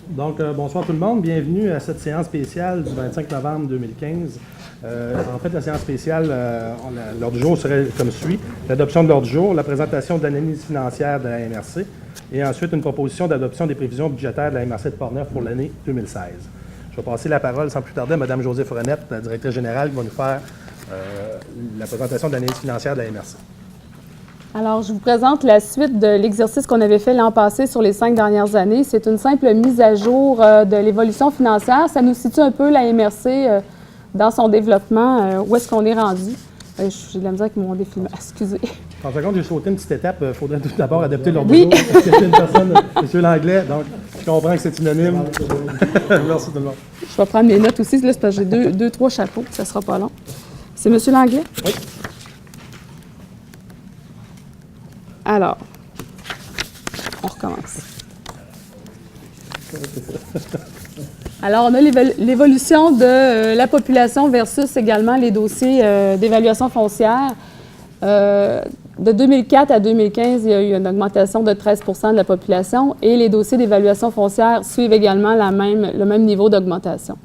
Bonsoir tout le monde. Bienvenue à cette séance spéciale du 25 novembre 2015. En fait, la séance spéciale, l'ordre du jour serait comme suit. L'adoption de l'ordre du jour, la présentation de l'analyse financière de la MRC et ensuite une proposition d'adoption des prévisions budgétaires de la MRC de Portneuf pour l'année 2016. Je vais passer la parole sans plus tarder à Mme Josée Forenette, la directrice générale, qui va nous faire la présentation de l'analyse financière de la MRC. Alors, je vous présente la suite de l'exercice qu'on avait fait l'an passé sur les 5 dernières années. C'est une simple mise à jour de l'évolution financière. Ça nous situe un peu la MRC dans son développement. Où est-ce qu'on est rendu? J'ai de la misère avec mon défilement. Excusez. 30 secondes, j'ai sauté une petite étape. Il faudrait tout d'abord adapter l'ordre du jour. Parce que c'est une personne, M. Langlais, donc je comprends que c'est synonyme. Merci tout le monde. Je vais prendre mes notes aussi. Là, c'est parce que j'ai trois chapeaux. Ça ne sera pas long. C'est M. Langlais? Oui. Alors, on recommence. Alors, on a l'évolution de la population versus également les dossiers d'évaluation foncière. De 2004 à 2015, il y a eu une augmentation de 13 % de la population et les dossiers d'évaluation foncière suivent également le même niveau d'augmentation.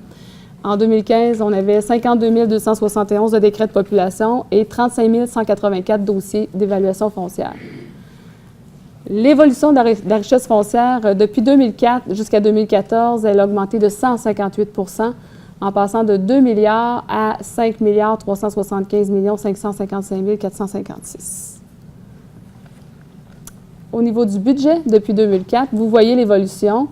En 2015, on avait 52 271 de décrets de population et 35 184 dossiers d'évaluation foncière. L'évolution de la richesse foncière, depuis 2004 jusqu'à 2014, elle a augmenté de 158 % en passant de 2 milliards à 5 375 555 456. Au niveau du budget, depuis 2004, vous voyez l'évolution.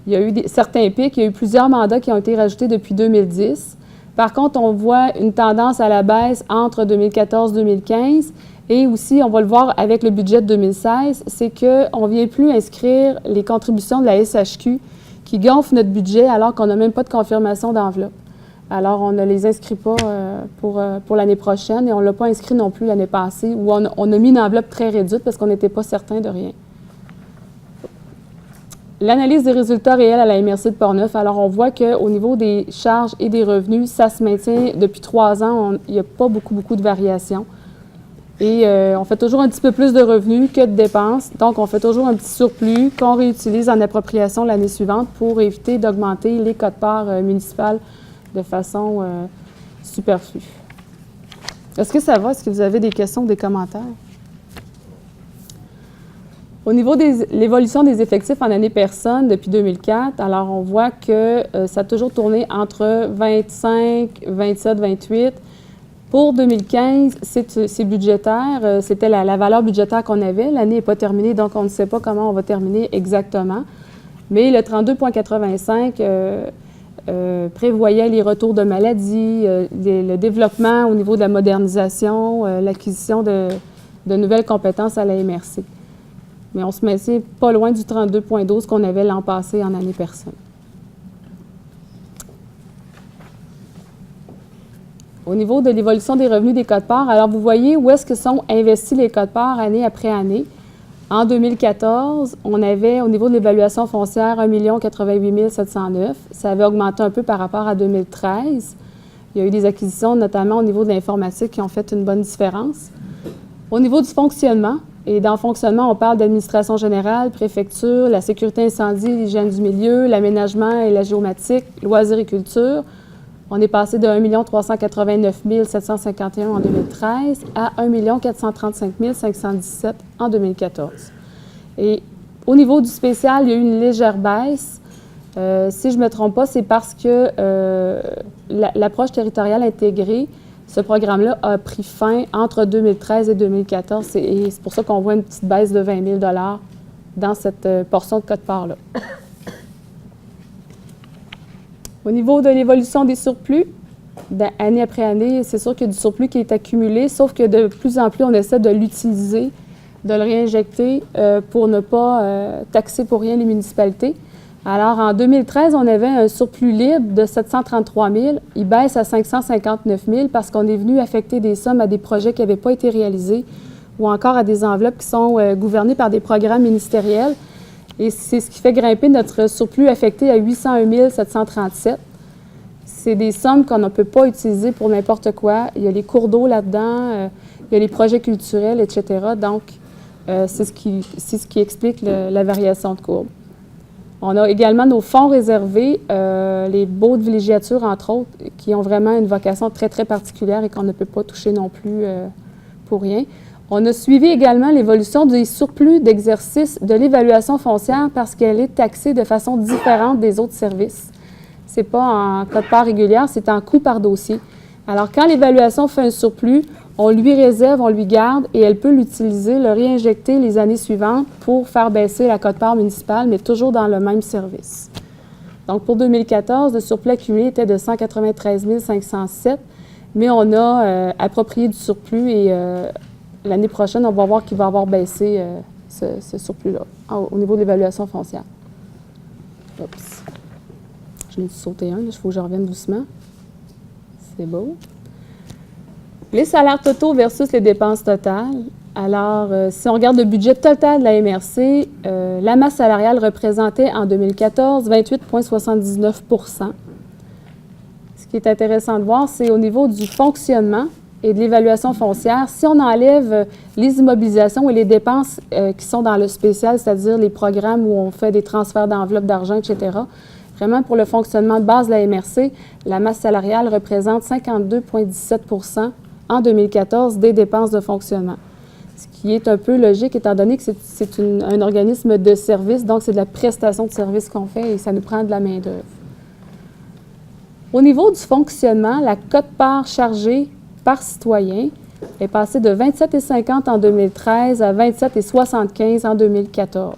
Il y a eu certains pics, il y a eu plusieurs mandats qui ont été rajoutés depuis 2010. Par contre, on voit une tendance à la baisse entre 2014 et 2015. Et aussi, on va le voir avec le budget de 2016, c'est qu'on ne vient plus inscrire les contributions de la SHQ qui gonflent notre budget alors qu'on n'a même pas de confirmation d'enveloppe. Alors, on ne les inscrit pas pour l'année prochaine et on ne l'a pas inscrit non plus l'année passée où on a mis une enveloppe très réduite parce qu'on n'était pas certain de rien. L'analyse des résultats réels à la MRC de Portneuf, alors on voit qu'au niveau des charges et des revenus, ça se maintient depuis 3 ans, il n'y a pas beaucoup de variations. Et on fait toujours un petit peu plus de revenus que de dépenses. Donc, on fait toujours un petit surplus qu'on réutilise en appropriation l'année suivante pour éviter d'augmenter les quotes-parts municipales de façon superflue. Est-ce que ça va? Est-ce que vous avez des questions ou des commentaires? Au niveau de l'évolution des effectifs en année personne depuis 2004, alors on voit que ça a toujours tourné entre 25, 27, 28. Pour 2015, c'est budgétaire. C'était la valeur budgétaire qu'on avait. L'année n'est pas terminée, donc on ne sait pas comment on va terminer exactement. Mais le 32,85 prévoyait les retours de maladies, le développement au niveau de la modernisation, l'acquisition de nouvelles compétences à la MRC. Mais on se mettait pas loin du 32,12 qu'on avait l'an passé en année personne. Au niveau de l'évolution des revenus des quotes-parts, alors vous voyez où est-ce que sont investis les quotes-parts année après année. En 2014, on avait au niveau de l'évaluation foncière 1 88 709. Ça avait augmenté un peu par rapport à 2013. Il y a eu des acquisitions, notamment au niveau de l'informatique, qui ont fait une bonne différence. Au niveau du fonctionnement, et dans le fonctionnement, on parle d'administration générale, préfecture, la sécurité incendie, l'hygiène du milieu, l'aménagement et la géomatique, loisirs et culture. On est passé de 1 389 751 en 2013 à 1 435 517 en 2014. Et au niveau du spécial, il y a eu une légère baisse. Si je ne me trompe pas, c'est parce que l'approche territoriale intégrée, ce programme-là a pris fin entre 2013 et 2014. Et c'est pour ça qu'on voit une petite baisse de 20 000 $ dans cette portion de quote-part-là. Au niveau de l'évolution des surplus, année après année, c'est sûr qu'il y a du surplus qui est accumulé, sauf que de plus en plus, on essaie de l'utiliser, de le réinjecter pour ne pas taxer pour rien les municipalités. Alors, en 2013, on avait un surplus libre de 733 000. Il baisse à 559 000 parce qu'on est venu affecter des sommes à des projets qui n'avaient pas été réalisés ou encore à des enveloppes qui sont gouvernées par des programmes ministériels. Et c'est ce qui fait grimper notre surplus affecté à 801 737. C'est des sommes qu'on ne peut pas utiliser pour n'importe quoi. Il y a les cours d'eau là-dedans, il y a les projets culturels, etc. Donc, c'est ce qui explique la variation de courbe. On a également nos fonds réservés, les baux de villégiature, entre autres, qui ont vraiment une vocation très, très particulière et qu'on ne peut pas toucher non plus pour rien. On a suivi également l'évolution des surplus d'exercice de l'évaluation foncière parce qu'elle est taxée de façon différente des autres services. Ce n'est pas en quote-part régulière, c'est en coût par dossier. Alors, quand l'évaluation fait un surplus, on lui réserve, on lui garde et elle peut l'utiliser, le réinjecter les années suivantes pour faire baisser la quote-part municipale, mais toujours dans le même service. Donc, pour 2014, le surplus accumulé était de 193 507, mais on a approprié du surplus et l'année prochaine, on va voir qu'il va avoir baissé ce surplus-là au niveau de l'évaluation foncière. Oups. Je l'ai sauté un, il faut que je revienne doucement. C'est beau. Les salaires totaux versus les dépenses totales. Alors, si on regarde le budget total de la MRC, la masse salariale représentait en 2014 28,79 %. Ce qui est intéressant de voir, c'est au niveau du fonctionnement et de l'évaluation foncière. Si on enlève les immobilisations et les dépenses qui sont dans le spécial, c'est-à-dire les programmes où on fait des transferts d'enveloppes d'argent, etc., vraiment, pour le fonctionnement de base de la MRC, la masse salariale représente 52,17 % en 2014 des dépenses de fonctionnement. Ce qui est un peu logique étant donné que c'est un organisme de service, donc c'est de la prestation de service qu'on fait et ça nous prend de la main-d'œuvre. Au niveau du fonctionnement, la quote-part chargée par citoyen est passée de 27,50 en 2013 à 27,75 en 2014.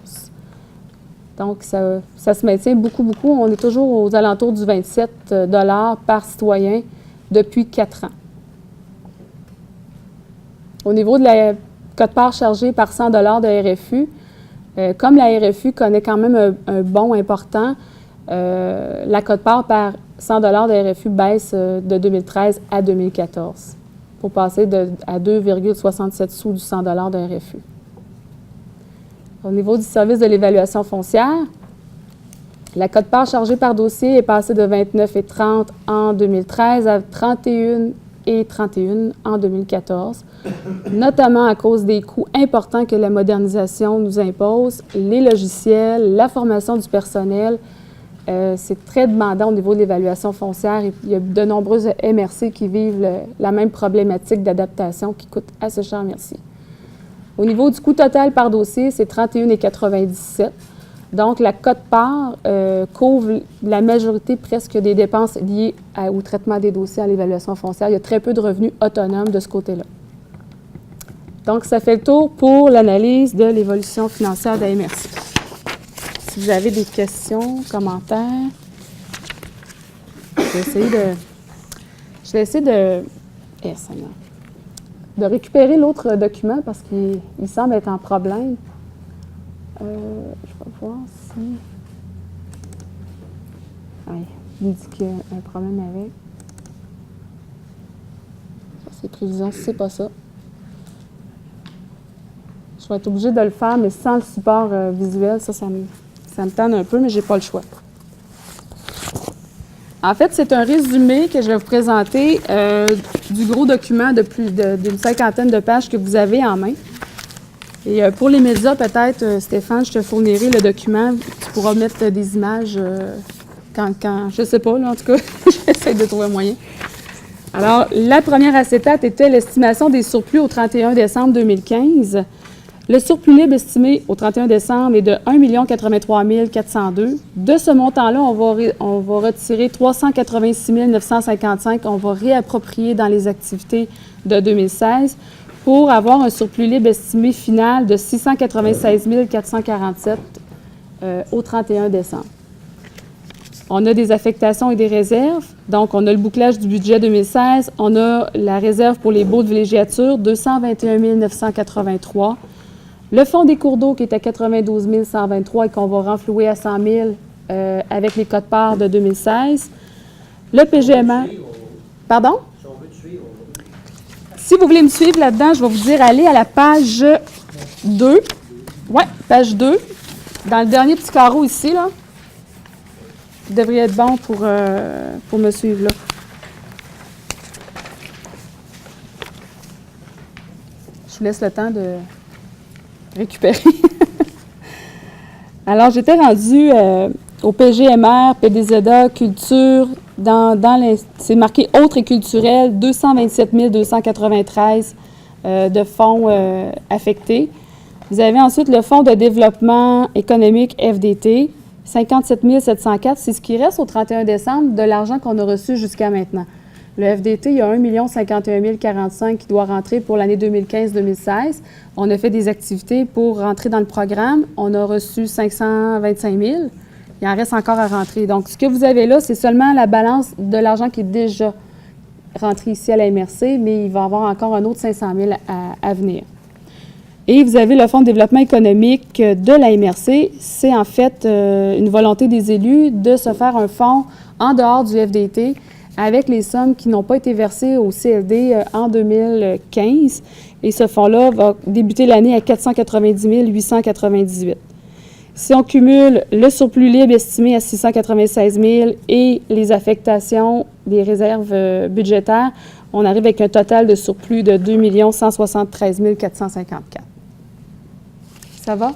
Donc, ça se maintient beaucoup. On est toujours aux alentours du 27 $ par citoyen depuis 4 ans. Au niveau de la quote-part chargée par 100 $ de RFU, comme la RFU connaît quand même un bond important, la quote-part par 100 $ de RFU baisse de 2013 à 2014 pour passer à 2,67 sous du 100 $ de RFU. Au niveau du service de l'évaluation foncière, la quote-part chargée par dossier est passée de 29,30 en 2013 à 31,31 en 2014, notamment à cause des coûts importants que la modernisation nous impose, les logiciels, la formation du personnel. C'est très demandant au niveau de l'évaluation foncière et il y a de nombreuses MRC qui vivent la même problématique d'adaptation qui coûte assez cher, merci. Au niveau du coût total par dossier, c'est 31,97 $. Donc, la quote-part couvre la majorité presque des dépenses liées au traitement des dossiers à l'évaluation foncière. Il y a très peu de revenus autonomes de ce côté-là. Donc, ça fait le tour pour l'analyse de l'évolution financière de la MRC. Si vous avez des questions, commentaires, je vais essayer de récupérer l'autre document parce qu'il semble être en problème. Je vais voir si... Oui, il dit qu'il y a un problème avec. Ça, c'est prévision, c'est pas ça. Je vais être obligée de le faire, mais sans le support visuel. Ça me tente un peu, mais je n'ai pas le choix. En fait, c'est un résumé que je vais vous présenter du gros document de plus d'une cinquantaine de pages que vous avez en main. Et pour les médias, peut-être, Stéphane, je te fournirai le document. Tu pourras mettre des images quand je ne sais pas, là, en tout cas, j'essaie de trouver un moyen. Alors, la première acétate était l'estimation des surplus au 31 décembre 2015. Le surplus libre estimé au 31 décembre est de 1 083 402. De ce montant-là, on va retirer 386 955. On va réapproprier dans les activités de 2016 pour avoir un surplus libre estimé final de 696 447 au 31 décembre. On a des affectations et des réserves. Donc, on a le bouclage du budget 2016. On a la réserve pour les baux de villégiature, 221 983. Le fonds des cours d'eau qui est à 92 123 et qu'on va renflouer à 100 000 avec les quotes-parts de 2016. Le PGMA. Pardon? Si vous voulez me suivre là-dedans, je vais vous dire, allez à la page 2. Oui, page 2. Dans le dernier petit carreau ici, là. Vous devriez être bon pour me suivre là. Je vous laisse le temps de récupérer. Alors, j'étais rendue au PGMR, PDZA, culture, c'est marqué autres et culturels, 227 293 de fonds affectés. Vous avez ensuite le Fonds de développement économique FDT, 57 704. C'est ce qui reste au 31 décembre de l'argent qu'on a reçu jusqu'à maintenant. Le FDT, il y a 1 051 045 qui doit rentrer pour l'année 2015-2016. On a fait des activités pour rentrer dans le programme. On a reçu 525 000. Il en reste encore à rentrer. Donc, ce que vous avez là, c'est seulement la balance de l'argent qui est déjà rentré ici à la MRC, mais il va y avoir encore un autre 500 000 à venir. Et vous avez le Fonds de développement économique de la MRC. C'est en fait une volonté des élus de se faire un fonds en dehors du FDT avec les sommes qui n'ont pas été versées au CLD en 2015. Et ce fonds-là va débuter l'année à 490 898. Si on cumule le surplus libre estimé à 696 000 et les affectations des réserves budgétaires, on arrive avec un total de surplus de 2 173 454. Ça va?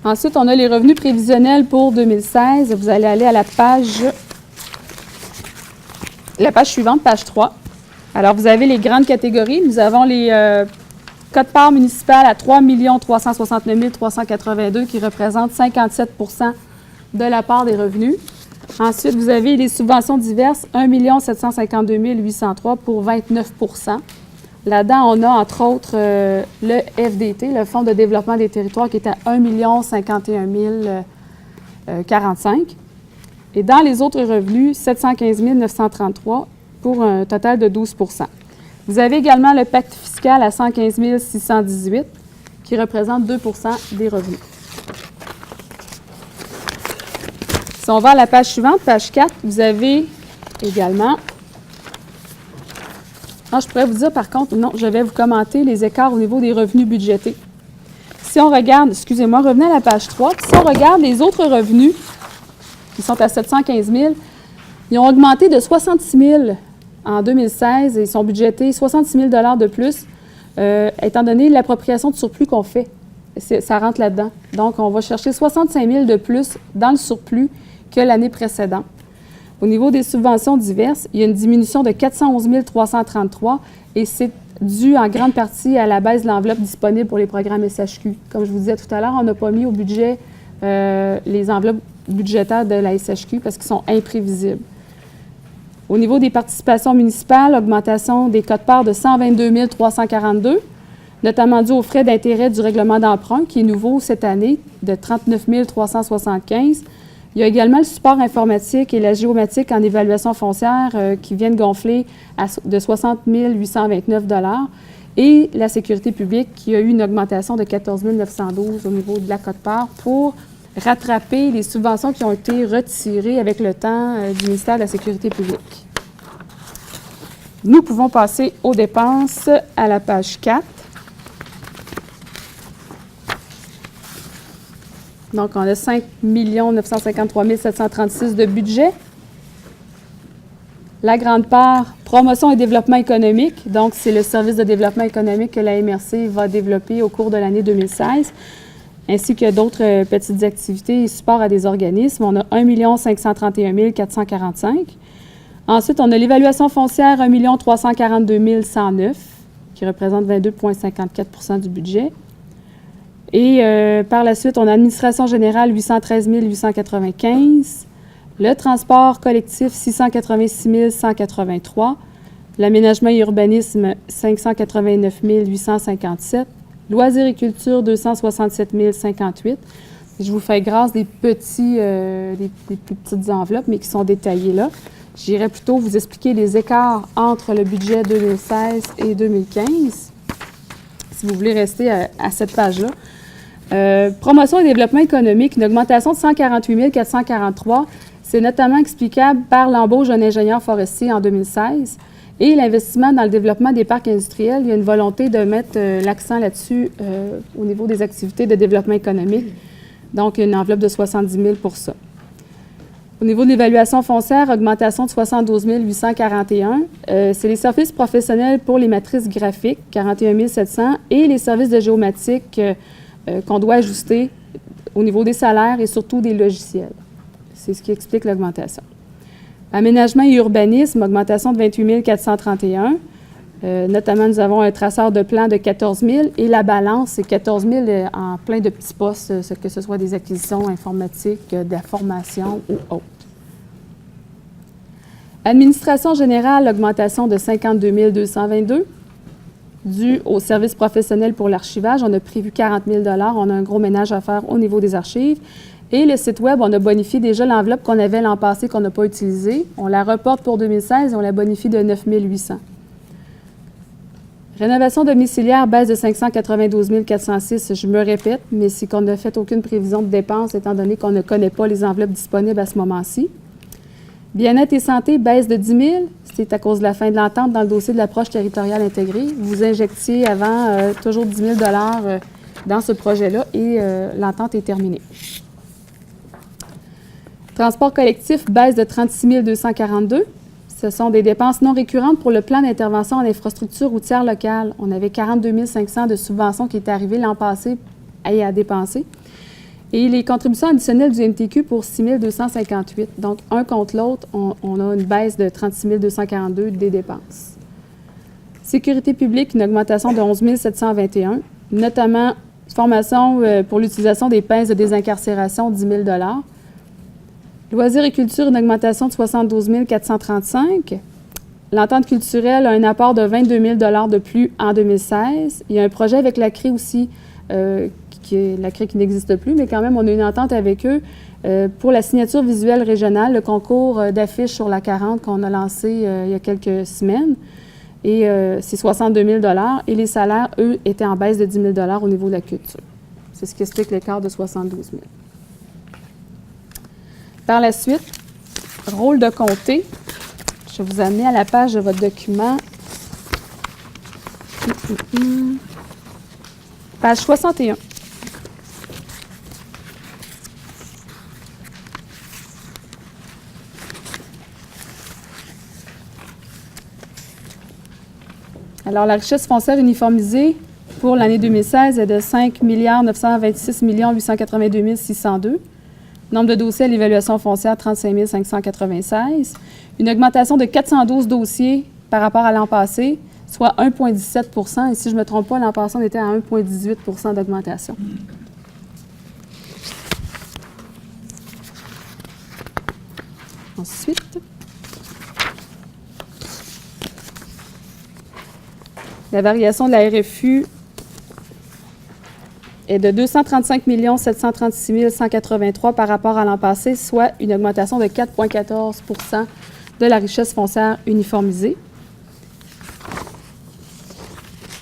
Ensuite, on a les revenus prévisionnels pour 2016. Vous allez aller à la page suivante, page 3. Alors, vous avez les grandes catégories. Nous avons les quotes-parts municipales à 3 369 382 qui représentent 57 de la part des revenus. Ensuite, vous avez les subventions diverses, 1 752 803 pour 29 Là-dedans, on a entre autres le FDT, le Fonds de développement des territoires, qui est à 1 051 045. Et dans les autres revenus, 715 933 pour un total de 12 Vous avez également le pacte fiscal à 115 618 qui représente 2 des revenus. Si on va à la page suivante, page 4, vous avez également... Non, je pourrais vous dire, par contre, non, je vais vous commenter les écarts au niveau des revenus budgétés. Si on regarde, excusez-moi, revenez à la page 3. Si on regarde les autres revenus, qui sont à 715 000, ils ont augmenté de 66 000 en 2016 et ils sont budgétés 66 000 de plus, étant donné l'appropriation de surplus qu'on fait. Ça rentre là-dedans. Donc, on va chercher 65 000 de plus dans le surplus que l'année précédente. Au niveau des subventions diverses, il y a une diminution de 411 333 et c'est dû en grande partie à la baisse de l'enveloppe disponible pour les programmes SHQ. Comme je vous disais tout à l'heure, on n'a pas mis au budget les enveloppes budgétaires de la SHQ parce qu'ils sont imprévisibles. Au niveau des participations municipales, augmentation des quotes-parts de 122 342, notamment dû aux frais d'intérêt du règlement d'emprunt qui est nouveau cette année de 39 375. Il y a également le support informatique et la géomatique en évaluation foncière qui viennent gonfler de 60 829 et la sécurité publique qui a eu une augmentation de 14 912 au niveau de la quote-part pour rattraper les subventions qui ont été retirées avec le temps du ministère de la Sécurité publique. Nous pouvons passer aux dépenses à la page 4. Donc, on a 5 953 736 de budget. La grande part, promotion et développement économique. Donc, c'est le service de développement économique que la MRC va développer au cours de l'année 2016, ainsi que d'autres petites activités et supports à des organismes. On a 1 531 445. Ensuite, on a l'évaluation foncière, 1 342 109, qui représente 22,54 du budget. Et par la suite, on a l'administration générale, 813 895. Le transport collectif, 686 183. L'aménagement et urbanisme, 589 857. Loisirs et culture, 267 058. Je vous fais grâce des plus petites enveloppes, mais qui sont détaillées là. J'irai plutôt vous expliquer les écarts entre le budget 2016 et 2015, si vous voulez rester à cette page-là. Promotion et développement économique, une augmentation de 148 443. C'est notamment explicable par l'embauche d'un ingénieur forestier en 2016 et l'investissement dans le développement des parcs industriels. Il y a une volonté de mettre l'accent là-dessus au niveau des activités de développement économique. Donc, une enveloppe de 70 000 pour ça. Au niveau de l'évaluation foncière, augmentation de 72 841. C'est les services professionnels pour les matrices graphiques, 41 700, et les services de géomatique qu'on doit ajuster au niveau des salaires et surtout des logiciels. C'est ce qui explique l'augmentation. Aménagement et urbanisme, augmentation de 28 431. Notamment, nous avons un traceur de plan de 14 000 et la balance, c'est 14 000 en plein de petits postes, que ce soit des acquisitions informatiques, de la formation ou autre. Administration générale, augmentation de 52 222. Dû au service professionnel pour l'archivage, on a prévu 40 000 on a un gros ménage à faire au niveau des archives. Et le site Web, on a bonifié déjà l'enveloppe qu'on avait l'an passé qu'on n'a pas utilisée. On la reporte pour 2016 et on la bonifie de 9 800. Rénovation domiciliaire, baisse de 592 406, je me répète, mais c'est qu'on n'a fait aucune prévision de dépenses étant donné qu'on ne connaît pas les enveloppes disponibles à ce moment-ci. Bien-être et santé, baisse de 10 000, c'est à cause de la fin de l'entente dans le dossier de l'approche territoriale intégrée. Vous injectiez avant toujours 10 000 dans ce projet-là et l'entente est terminée. Transport collectif, baisse de 36 242. Ce sont des dépenses non récurrentes pour le plan d'intervention en infrastructure routière locale. On avait 42 500 de subventions qui étaient arrivées l'an passé à dépenser. Et les contributions additionnelles du MTQ pour 6 258. Donc, un contre l'autre, on a une baisse de 36 242 des dépenses. Sécurité publique, une augmentation de 11 721, notamment formation pour l'utilisation des pinces de désincarcération, 10 000 Loisirs et culture, une augmentation de 72 435. L'entente culturelle a un apport de 22 000 de plus en 2016. Il y a un projet avec la CRI aussi, la CRI qui n'existe plus, mais quand même, on a une entente avec eux pour la signature visuelle régionale, le concours d'affiches sur la 40 qu'on a lancé il y a quelques semaines. Et c'est 62 000 et les salaires, eux, étaient en baisse de 10 000 au niveau de la culture. C'est ce qui explique l'écart de 72 000. Par la suite, rôle de comté. Je vais vous amener à la page de votre document. Page 61. Alors, la richesse foncière uniformisée pour l'année 2016 est de 5 926 882 602. Nombre de dossiers à l'évaluation foncière, 35 596. Une augmentation de 412 dossiers par rapport à l'an passé, soit 1,17 Et si je ne me trompe pas, l'an passé, on était à 1,18 d'augmentation. Ensuite, la variation de la RFU est de 235 736 183 par rapport à l'an passé, soit une augmentation de 4,14 de la richesse foncière uniformisée.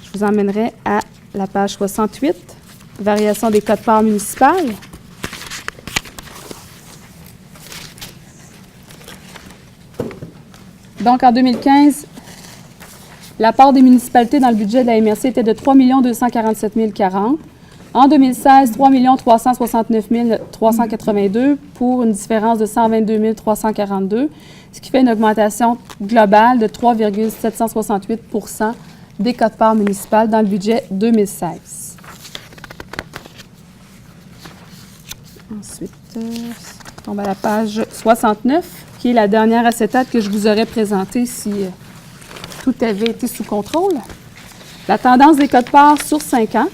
Je vous emmènerai à la page 68, variation des quotes-parts municipales. Donc, en 2015, l'apport des municipalités dans le budget de la MRC était de 3 247 040. En 2016, 3 369 382 pour une différence de 122 342, ce qui fait une augmentation globale de 3,768 des quotes-parts municipales dans le budget 2016. Ensuite, on tombe à la page 69, qui est la dernière acétate que je vous aurais présentée si tout avait été sous contrôle. La tendance des quotes-parts sur 5 ans.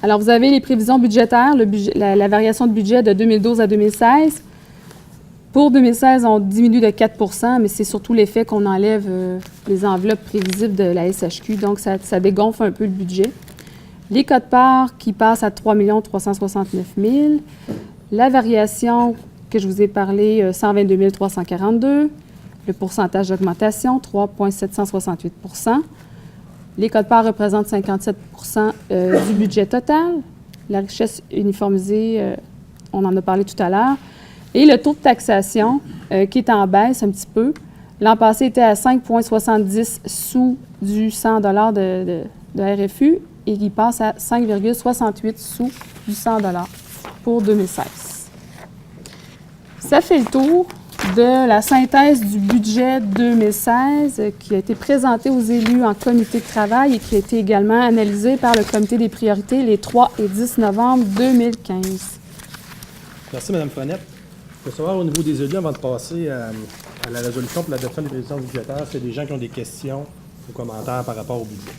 Alors, vous avez les prévisions budgétaires, la variation de budget de 2012 à 2016. Pour 2016, on diminue de 4 mais c'est surtout l'effet qu'on enlève les enveloppes prévisibles de la SHQ, donc ça dégonfle un peu le budget. Les quotes-parts qui passent à 3 369 000. La variation que je vous ai parlé, 122 342. Le pourcentage d'augmentation, 3,768 Les quotes-parts représentent 57 du budget total. La richesse uniformisée, on en a parlé tout à l'heure. Et le taux de taxation, qui est en baisse un petit peu. L'an passé était à 5,70 sous du 100 de RFU et il passe à 5,68 sous du 100 pour 2016. Ça fait le tour de la synthèse du budget 2016 qui a été présenté aux élus en comité de travail et qui a été également analysé par le comité des priorités les 3 et 10 novembre 2015. Merci, Mme Frenette. Je veux savoir au niveau des élus, avant de passer à la résolution pour l'adoption des prévisions budgétaires, s'il y a des gens qui ont des questions ou commentaires par rapport au budget.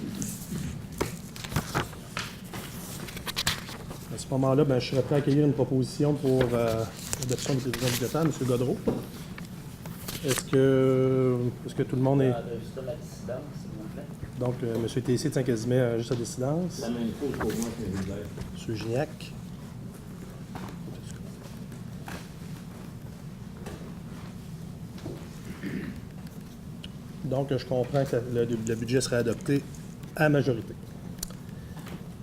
À ce moment-là, je serais prêt à accueillir une proposition pour l'adoption des prévisions budgétaires. M. Godreau. Est-ce que tout le monde est... Juste la dissidence, s'il vous plaît. Donc, M. Tessier de Saint-Casimir, juste à dissidence. La même chose pour moi que M. Gignac. Donc, je comprends que le budget serait adopté à majorité.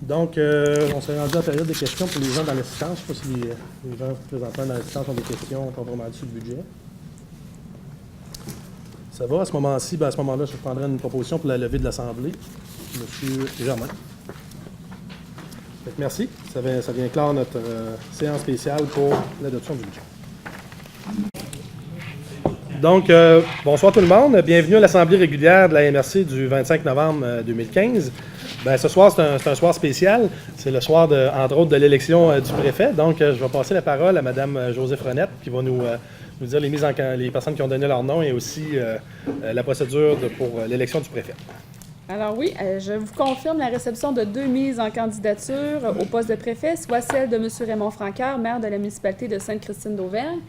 Donc, on s'est rendu à la période des questions pour les gens dans l'assistance. Je ne sais pas si les gens présentement dans l'assistance ont des questions compromettant sur le budget. Ça va. À ce moment-ci, à ce moment-là, je prendrai une proposition pour la levée de l'Assemblée. M. Germain. Fait que merci. Ça vient clore notre séance spéciale pour l'adoption du budget. Donc, bonsoir tout le monde. Bienvenue à l'Assemblée régulière de la MRC du 25 novembre 2015. Ce soir, c'est un soir spécial. C'est le soir, entre autres, de l'élection du préfet. Donc, je vais passer la parole à Mme Josée Frenette qui va nous dire les personnes qui ont donné leur nom et aussi la procédure pour l'élection du préfet. Alors oui, je vous confirme la réception de 2 mises en candidature au poste de préfet, soit celle de M. Raymond Francaire, maire de la municipalité de Sainte-Christine d'Auvergne,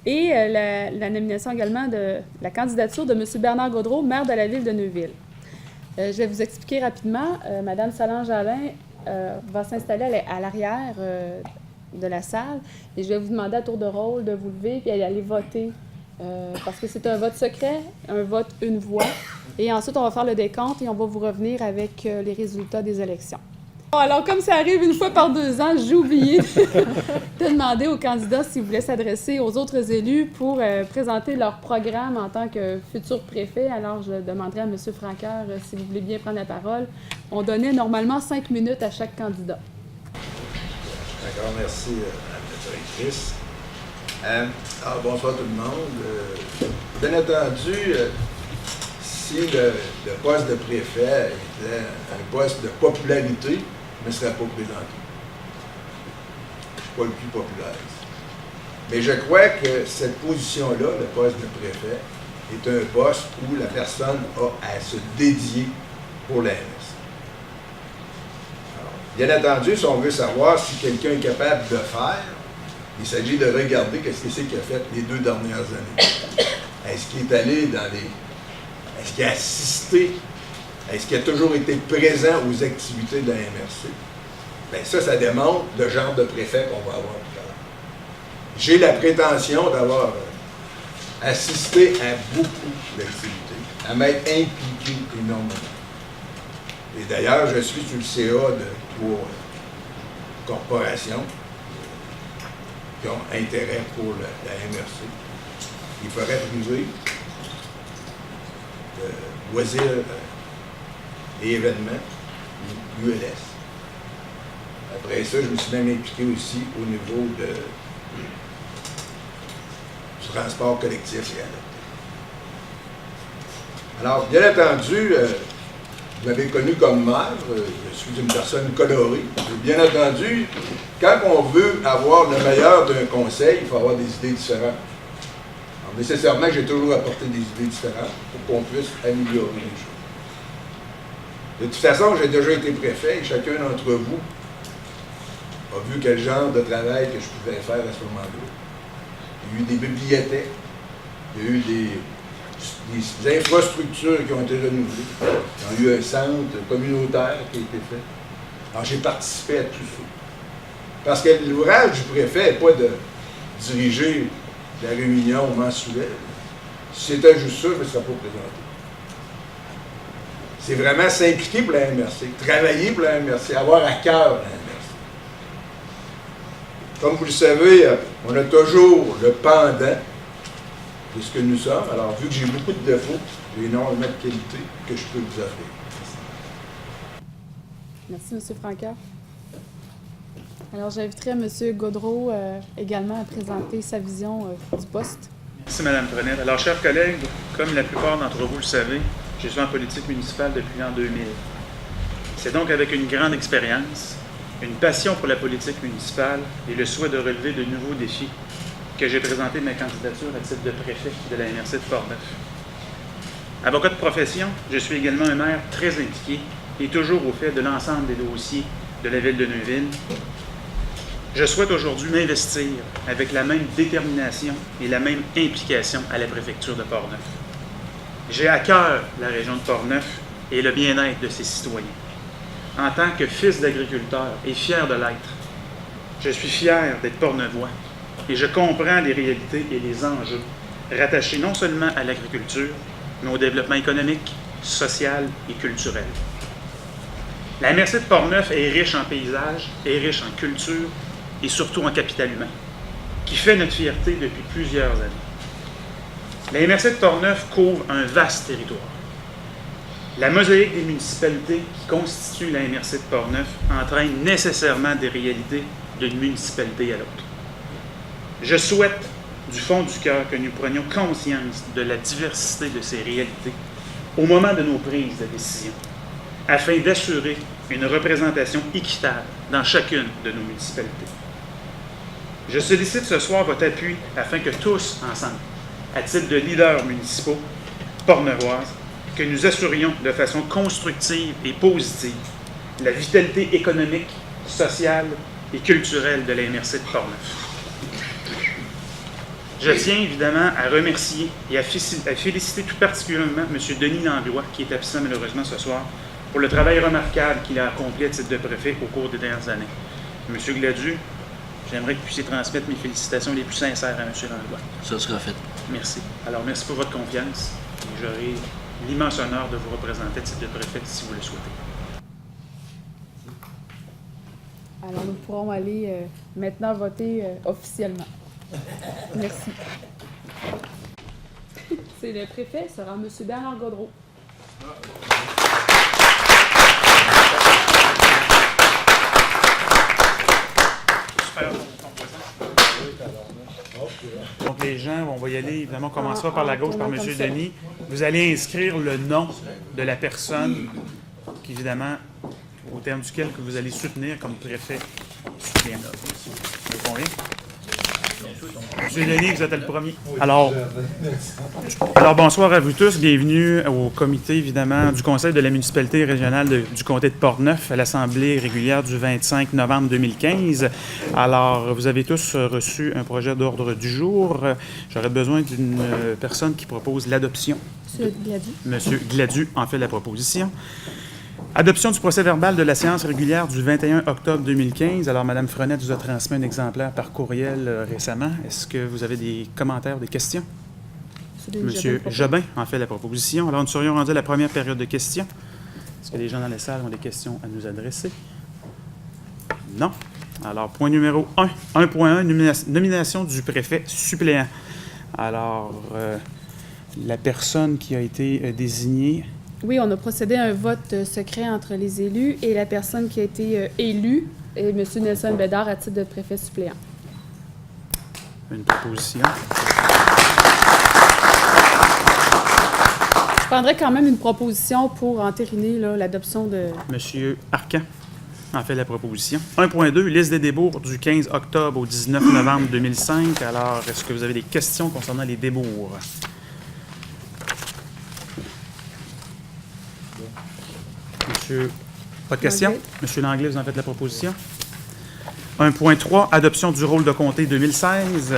et la nomination également de la candidature de M. Bernard Godreau, maire de la ville de Neuville. Je vais vous expliquer rapidement. Mme Solange Alain va s'installer à l'arrière de la salle et je vais vous demander à tour de rôle de vous lever et aller voter parce que c'est un vote secret, un vote une voix. Et ensuite, on va faire le décompte et on va vous revenir avec les résultats des élections. Alors, comme ça arrive une fois par 2 ans, j'ai oublié de demander aux candidats s'ils voulaient s'adresser aux autres élus pour présenter leur programme en tant que futur préfet. Alors, je demanderai à M. Francaire si vous voulez bien prendre la parole. On donnait normalement 5 minutes à chaque candidat. D'accord, merci, Mme la directrice. Bonsoir tout le monde. Bien entendu, si le poste de préfet était un poste de popularité, ne serait pas présenté. Je ne suis pas le plus populaire. Mais je crois que cette position-là, le poste de préfet, est un poste où la personne a à se dédier pour la MRC. Bien entendu, si on veut savoir si quelqu'un est capable de faire, il s'agit de regarder ce qu'il a fait les 2 dernières années. Est-ce qu'il est allé dans les... Est-ce qu'il a assisté? Est-ce qu'il a toujours été présent aux activités de la MRC? Bien, ça démontre le genre de préfet qu'on va avoir tout à l'heure. J'ai la prétention d'avoir assisté à beaucoup d'activités, à m'être impliqué énormément. Et d'ailleurs, je suis sur le CA de 3 corporations qui ont intérêt pour la MRC. Il faudrait priver de loisirs et événements, ULS. Après ça, je me suis même impliqué aussi au niveau du transport collectif et adapté. Alors, bien entendu, vous m'avez connu comme maire, je suis une personne colorée. Bien entendu, quand on veut avoir le meilleur d'un conseil, il faut avoir des idées différentes. Alors, nécessairement, j'ai toujours apporté des idées différentes pour qu'on puisse améliorer les choses. De toute façon, j'ai déjà été préfet et chacun d'entre vous a vu quel genre de travail que je pouvais faire à ce moment-là. Il y a eu des bibliothèques, il y a eu des infrastructures qui ont été renouvelées, il y a eu un centre communautaire qui a été fait. Alors j'ai participé à tout ça. Parce que l'ouvrage du préfet n'est pas de diriger la réunion mensuelle. Si c'était juste ça, je ne serais pas présenté. C'est vraiment s'impliquer pour la MRC, travailler pour la MRC, avoir à cœur la MRC. Comme vous le savez, on a toujours le pendant de ce que nous sommes. Alors, vu que j'ai beaucoup de défauts, j'ai énormément de qualités que je peux vous offrir. Merci, M. Francaire. Alors, j'inviterai M. Gaudreau également à présenter sa vision du poste. Merci, Mme Frenette. Alors, chers collègues, comme la plupart d'entre vous le savez, je suis en politique municipale depuis l'an 2000. C'est donc avec une grande expérience, une passion pour la politique municipale et le souhait de relever de nouveaux défis que j'ai présenté ma candidature à titre de préfet de la MRC de Portneuf. Avocat de profession, je suis également un maire très impliqué et toujours au fait de l'ensemble des dossiers de la ville de Neuville. Je souhaite aujourd'hui m'investir avec la même détermination et la même implication à la préfecture de Portneuf. J'ai à cœur la région de Portneuf et le bien-être de ses citoyens. En tant que fils d'agriculteur et fier de l'être, je suis fier d'être portneuvois et je comprends les réalités et les enjeux rattachés non seulement à l'agriculture, mais au développement économique, social et culturel. La MRC de Portneuf est riche en paysages, est riche en culture et surtout en capital humain, qui fait notre fierté depuis plusieurs années. La MRC de Portneuf couvre un vaste territoire. La mosaïque des municipalités qui constitue la MRC de Portneuf entraîne nécessairement des réalités d'une municipalité à l'autre. Je souhaite, du fond du cœur, que nous prenions conscience de la diversité de ces réalités au moment de nos prises de décision, afin d'assurer une représentation équitable dans chacune de nos municipalités. Je sollicite ce soir votre appui afin que tous, ensemble, à titre de leaders municipaux portneuvoises, que nous assurions de façon constructive et positive la vitalité économique, sociale et culturelle de la MRC de Portneuf. Je tiens évidemment à remercier et à féliciter tout particulièrement M. Denis Langlois, qui est absent malheureusement ce soir, pour le travail remarquable qu'il a accompli à titre de préfet au cours des dernières années. M. Gladu, j'aimerais que vous puissiez transmettre mes félicitations les plus sincères à M. Langlois. Ça sera fait. Merci. Alors, merci pour votre confiance et j'aurai l'immense honneur de vous représenter à titre de préfet si vous le souhaitez. Alors, nous pourrons aller maintenant voter officiellement. Merci. C'est le préfet, sera M. Bernard Gaudreau. Donc, les gens, on va y aller, évidemment, on commencera par la gauche, par M. Denis. Vous allez inscrire le nom de la personne qui, évidemment, au terme duquel que vous allez soutenir comme préfet suppléant. Vous convient? M. Denis, vous êtes le premier. Alors, bonsoir à vous tous. Bienvenue au comité, évidemment, du Conseil de la municipalité régionale du comté de Portneuf à l'Assemblée régulière du 25 novembre 2015. Alors, vous avez tous reçu un projet d'ordre du jour. J'aurais besoin d'une personne qui propose l'adoption. M. Gladu. M. Gladu en fait la proposition. Adoption du procès-verbal de la séance régulière du 21 octobre 2015. Alors, Mme Frenette vous a transmis un exemplaire par courriel récemment. Est-ce que vous avez des commentaires, des questions? M. Jobin en fait la proposition. Alors, nous serions rendus à la première période de questions. Est-ce que les gens dans la salle ont des questions à nous adresser? Non. Alors, point numéro 1. 1.1, nomination du préfet suppléant. Alors, la personne qui a été désignée... Oui, on a procédé à un vote secret entre les élus et la personne qui a été élue est M. Nelson Bédard à titre de préfet suppléant. Une proposition. Je prendrais quand même une proposition pour entériner l'adoption de... M. Arcan en fait la proposition. 1.2, liste des débours du 15 octobre au 19 novembre 2005. Alors, est-ce que vous avez des questions concernant les débours? Monsieur, pas de questions? Monsieur Langlais, vous en faites la proposition. 1.3, adoption du rôle de comté 2016.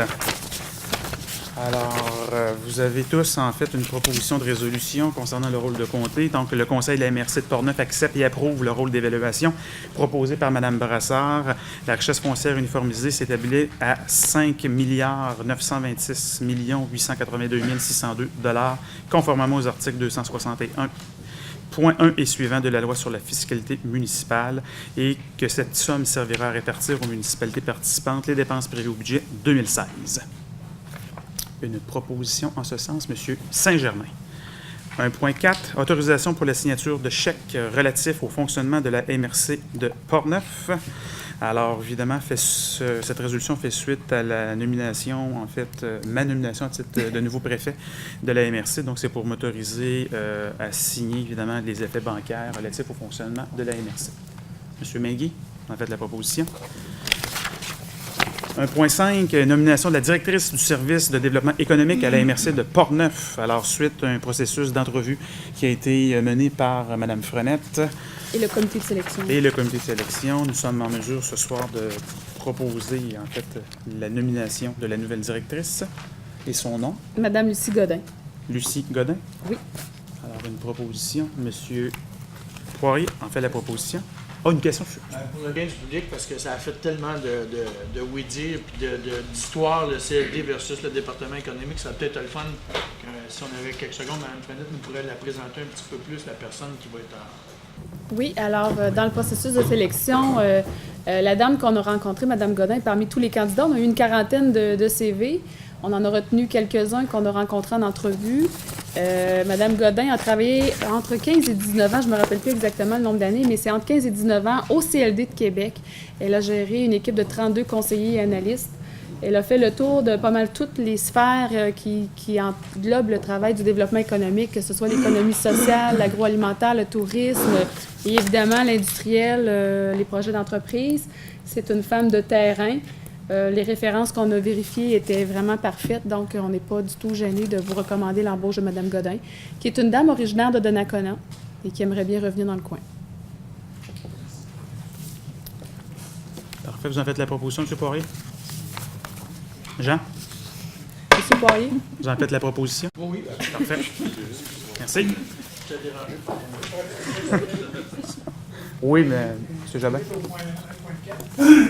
Alors, vous avez tous, en fait, une proposition de résolution concernant le rôle de comté. Donc, le Conseil de la MRC de Portneuf accepte et approuve le rôle d'évaluation proposé par Mme Brassard. La richesse foncière uniformisée s'établit à 5 926 882 602 $, conformément aux articles 261. Point 1 et suivant de la loi sur la fiscalité municipale et que cette somme servira à répartir aux municipalités participantes les dépenses prévues au budget 2016. Une proposition en ce sens, M. Saint-Germain. 1.4, autorisation pour la signature de chèques relatifs au fonctionnement de la MRC de Portneuf. Alors, évidemment, cette résolution fait suite à la nomination, en fait, ma nomination à titre de nouveau préfet de la MRC. Donc, c'est pour m'autoriser à signer, évidemment, les effets bancaires relatifs au fonctionnement de la MRC. Monsieur Menguy, en fait, la proposition. 1.5, nomination de la directrice du service de développement économique à la MRC de Portneuf. Alors, suite à un processus d'entrevue qui a été mené par Mme Frenette. Et le comité de sélection. Et le comité de sélection. Nous sommes en mesure ce soir de proposer, en fait, la nomination de la nouvelle directrice. Et son nom? Madame Lucie Godin. Lucie Godin? Oui. Alors, une proposition. Monsieur Poirier en fait la proposition. Oh, une question. Pour le bien du public, parce que ça a fait tellement de oui-dire et d'histoire, le CLD versus le département économique, ça va peut-être le fun que, si on avait quelques secondes, Mme Frenette nous pourrait la présenter un petit peu plus, la personne qui va être en... Oui, alors, dans le processus de sélection, la dame qu'on a rencontrée, Mme Godin, parmi tous les candidats, on a eu une quarantaine de CV. On en a retenu quelques-uns qu'on a rencontrés en entrevue. Mme Godin a travaillé entre 15 et 19 ans, je ne me rappelle plus exactement le nombre d'années, mais c'est entre 15 et 19 ans au CLD de Québec. Elle a géré une équipe de 32 conseillers et analystes. Elle a fait le tour de pas mal toutes les sphères qui englobent le travail du développement économique, que ce soit l'économie sociale, l'agroalimentaire, le tourisme et évidemment l'industriel, les projets d'entreprise. C'est une femme de terrain. Les références qu'on a vérifiées étaient vraiment parfaites, donc on n'est pas du tout gêné de vous recommander l'embauche de Mme Godin, qui est une dame originaire de Donnacona et qui aimerait bien revenir dans le coin. Parfait. Vous en faites la proposition, M. Poirier? Jean? Monsieur Poirier? Vous en faites la proposition? Oui, Parfait. Merci. Oui, mais M. Jobin?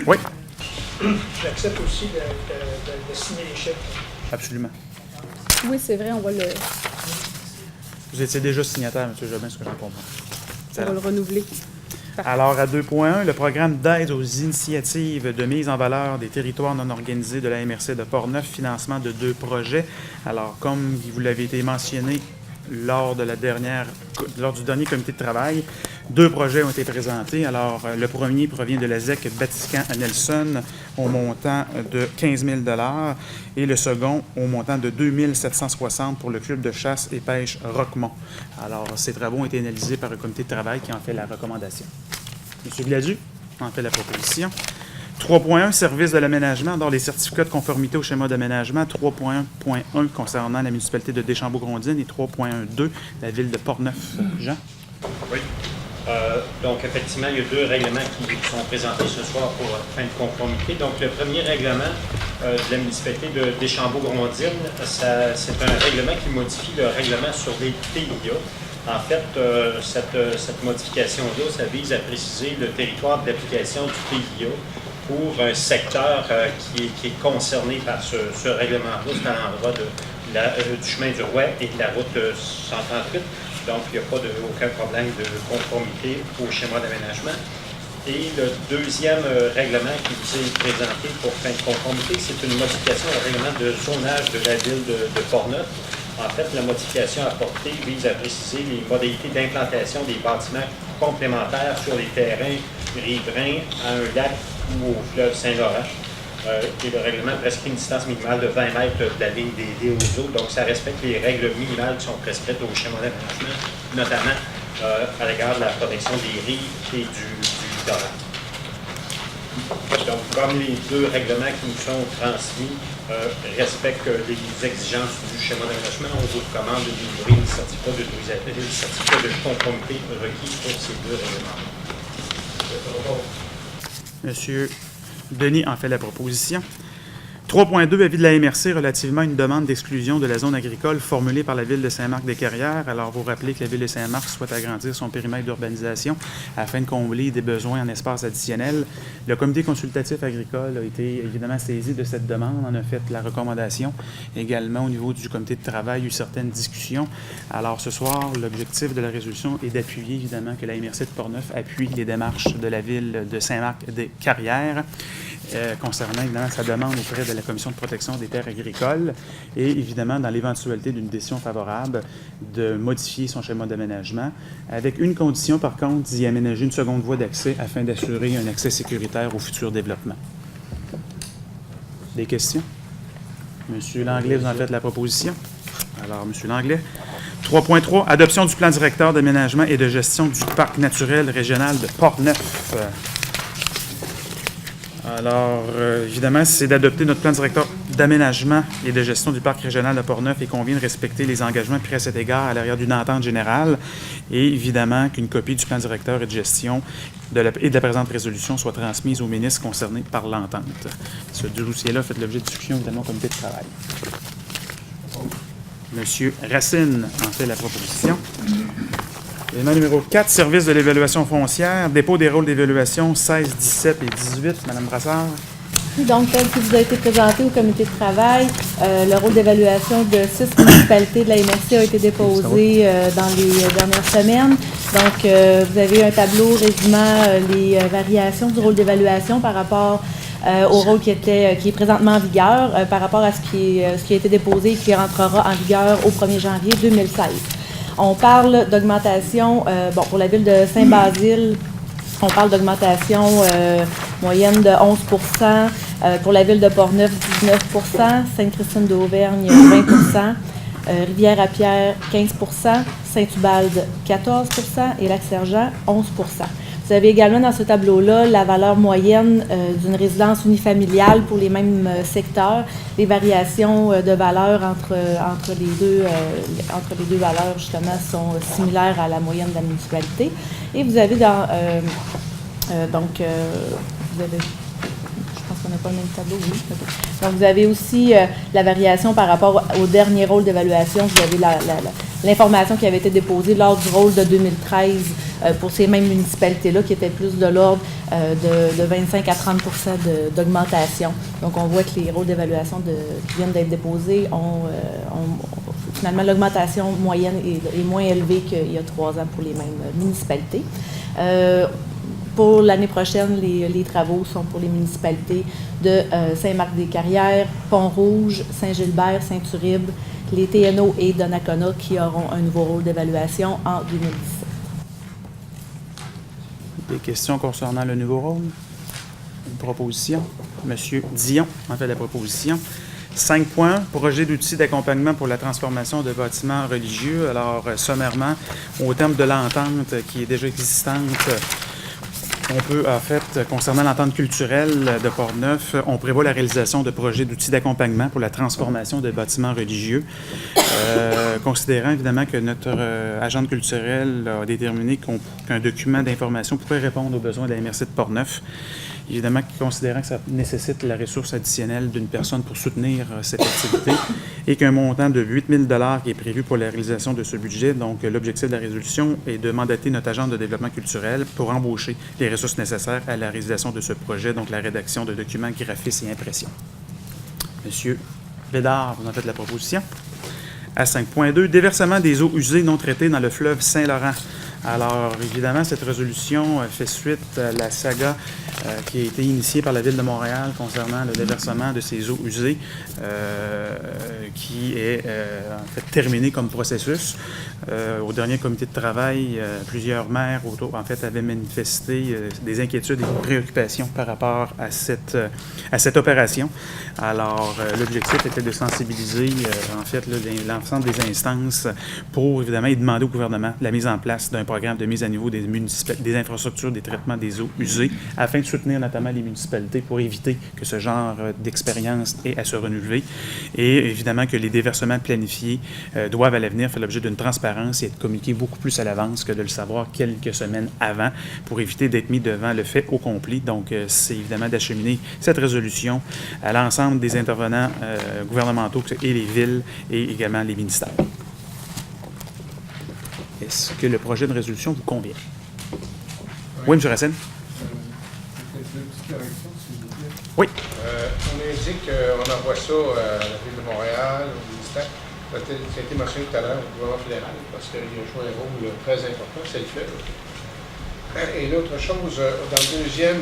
Oui. J'accepte aussi de signer les chèques. Absolument. Oui, c'est vrai, on va le Vous étiez déjà signataire, M. Jobin, ce que j'en comprends. le renouveler. Alors, à 2.1, le programme d'aide aux initiatives de mise en valeur des territoires non organisés de la MRC de Portneuf, financement de 2 projets. Alors, comme vous l'avez été mentionné lors du dernier comité de travail, 2 projets ont été présentés. Alors, le premier provient de la ZEC Vatican à Nelson au montant de 15 000 et le second au montant de 2 760 pour le club de chasse et pêche Roquemont. Alors, ces travaux ont été analysés par un comité de travail qui en fait la recommandation. M. Gladu en fait la proposition. 3.1, service de l'aménagement. Dans les certificats de conformité au schéma d'aménagement, 3.1.1 concernant la municipalité de Deschambault-Grondines et 3.1.2, la ville de Portneuf. Jean? Oui. Donc, effectivement, il y a 2 règlements qui sont présentés ce soir pour fin de conformité. Donc, le premier règlement de la municipalité de Deschambault-Grondines, c'est un règlement qui modifie le règlement sur les TIA. En fait, cette modification-là, ça vise à préciser le territoire d'application du TIA pour un secteur qui est concerné par ce règlement-là. C'est à l'endroit du chemin du Roi et de la route 138. Donc, il n'y a aucun problème de conformité au schéma d'aménagement. Et le deuxième règlement qui vous est présenté pour fin de conformité, c'est une modification au règlement de zonage de la ville de Portneuf. En fait, la modification apportée vise à préciser les modalités d'implantation des bâtiments complémentaires sur les terrains riverains à un lac ou au fleuve Saint-Laurent. Et le règlement prescrit une distance minimale de 20 mètres de la ligne des aux eaux. Donc, ça respecte les règles minimales qui sont prescrites au schéma d'aménagement, notamment à l'égard de la protection des rives et du littoral. Donc, comme les 2 règlements qui nous sont transmis respectent les exigences du schéma d'aménagement, on vous recommande de livrer le certificat de conformité requis pour ces 2 règlements. Monsieur Denis en fait la proposition. 3.2, avis de la MRC relativement à une demande d'exclusion de la zone agricole formulée par la Ville de Saint-Marc-des-Carrières. Alors, vous rappelez que la Ville de Saint-Marc souhaite agrandir son périmètre d'urbanisation afin de combler des besoins en espace additionnel. Le comité consultatif agricole a été évidemment saisi de cette demande, en a fait la recommandation. Également, au niveau du comité de travail, il y a eu certaines discussions. Alors, ce soir, l'objectif de la résolution est d'appuyer évidemment que la MRC de Portneuf appuie les démarches de la Ville de Saint-Marc-des-Carrières. concernant évidemment sa demande auprès de la Commission de protection des terres agricoles et évidemment dans l'éventualité d'une décision favorable de modifier son schéma d'aménagement avec une condition par contre d'y aménager une seconde voie d'accès afin d'assurer un accès sécuritaire au futur développement. Des questions? Monsieur Langlais, vous en faites la proposition. Alors, Monsieur Langlais. 3.3, adoption du plan directeur d'aménagement et de gestion du parc naturel régional de Portneuf. Alors, évidemment, c'est d'adopter notre plan directeur d'aménagement et de gestion du parc régional de Portneuf et qu'on vient de respecter les engagements pris à cet égard à l'arrière d'une entente générale et évidemment qu'une copie du plan directeur et de gestion et de la présente résolution soit transmise aux ministres concernés par l'entente. Ce dossier-là fait l'objet de discussion évidemment au comité de travail. Monsieur Racine en fait la proposition. Élément numéro 4, service de l'évaluation foncière, dépôt des rôles d'évaluation 16, 17 et 18. Madame Brassard. Donc, tel que vous a été présenté au comité de travail, le rôle d'évaluation de 6 municipalités de la MRC a été déposé dans les dernières semaines. Donc, vous avez un tableau résumant les variations du rôle d'évaluation par rapport au rôle qui est présentement en vigueur, par rapport à ce qui a été déposé et qui rentrera en vigueur au 1er janvier 2016. On parle d'augmentation, pour la ville de Saint-Basile, on parle d'augmentation moyenne de 11 pour la ville de Portneuf, 19 Sainte-Christine d'Auvergne, 20 Rivière-à-Pierre, 15 Saint-Ubalde, 14 et Lac-Sergent, 11 Vous avez également dans ce tableau-là la valeur moyenne d'une résidence unifamiliale pour les mêmes secteurs. Les variations de valeur entre les deux valeurs, justement, sont similaires à la moyenne de la municipalité. Et vous avez vous avez, je pense qu'on n'a pas le même tableau, oui. Donc, vous avez aussi la variation par rapport au dernier rôle d'évaluation. Vous avez l'information qui avait été déposée lors du rôle de 2013 pour ces mêmes municipalités-là, qui étaient plus de l'ordre de 25 à 30 d'augmentation. Donc, on voit que les rôles d'évaluation qui viennent d'être déposés finalement, l'augmentation moyenne est moins élevée qu'il y a 3 ans pour les mêmes municipalités. Pour l'année prochaine, les travaux sont pour les municipalités de Saint-Marc-des-Carrières, Pont-Rouge, Saint-Gilbert, Saint-Uribe, les TNO et Donnacona qui auront un nouveau rôle d'évaluation en 2017. Des questions concernant le nouveau rôle? Une proposition? Monsieur Dion en fait la proposition. 5 points, projet d'outils d'accompagnement pour la transformation de bâtiments religieux. Alors, sommairement, au terme de l'entente qui est déjà existante, on peut, en fait, concernant l'entente culturelle de Portneuf, on prévoit la réalisation de projets d'outils d'accompagnement pour la transformation de bâtiments religieux. Considérant évidemment que notre agente culturelle a déterminé qu'un document d'information pourrait répondre aux besoins de la MRC de Portneuf. Évidemment, considérant que ça nécessite la ressource additionnelle d'une personne pour soutenir cette activité et qu'un montant de 8 000 $ qui est prévu pour la réalisation de ce budget. Donc, l'objectif de la résolution est de mandater notre agente de développement culturel pour embaucher les ressources nécessaires à la réalisation de ce projet, donc la rédaction de documents, graphismes et impressions. Monsieur Bédard, vous en faites la proposition. À 5.2, déversement des eaux usées non traitées dans le fleuve Saint-Laurent. Alors, évidemment, cette résolution fait suite à la saga qui a été initiée par la Ville de Montréal concernant le déversement de ces eaux usées, qui est en fait terminé comme processus. Au dernier comité de travail, plusieurs maires avaient manifesté des inquiétudes et des préoccupations par rapport à cette opération. Alors, l'objectif était de sensibiliser l'ensemble des instances pour, évidemment, et demander au gouvernement la mise en place d'un programme de mise à niveau des infrastructures des traitements des eaux usées afin de soutenir notamment les municipalités pour éviter que ce genre d'expérience ait à se renouveler. Et évidemment que les déversements planifiés doivent à l'avenir faire l'objet d'une transparence et être communiqués beaucoup plus à l'avance que de le savoir quelques semaines avant pour éviter d'être mis devant le fait accompli. Donc, c'est évidemment d'acheminer cette résolution à l'ensemble des intervenants gouvernementaux et les villes et également les ministères. Est-ce que le projet de résolution vous convient? Oui, M. Racine. Oui. On indique qu'on envoie ça à la Ville de Montréal, au ministère. Ça a été mentionné tout à l'heure au gouvernement fédéral parce qu'il a joué un rôle très important, c'est le fait. Et l'autre chose, dans le deuxième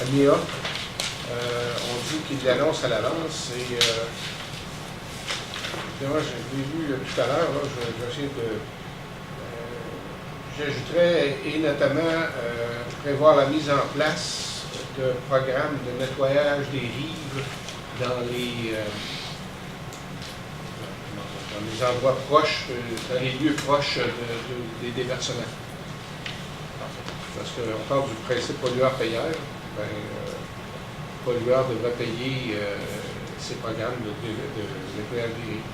AMIA. On dit qu'il l'annonce à l'avance et moi, je l'ai vu tout à l'heure, je vais essayer de... J'ajouterais, et notamment, prévoir la mise en place de programmes de nettoyage des rives dans les endroits proches, dans les lieux proches des déversements. Parce qu'on parle du principe pollueur-payeur. Le pollueur devrait payer ces programmes de nettoyage des rives.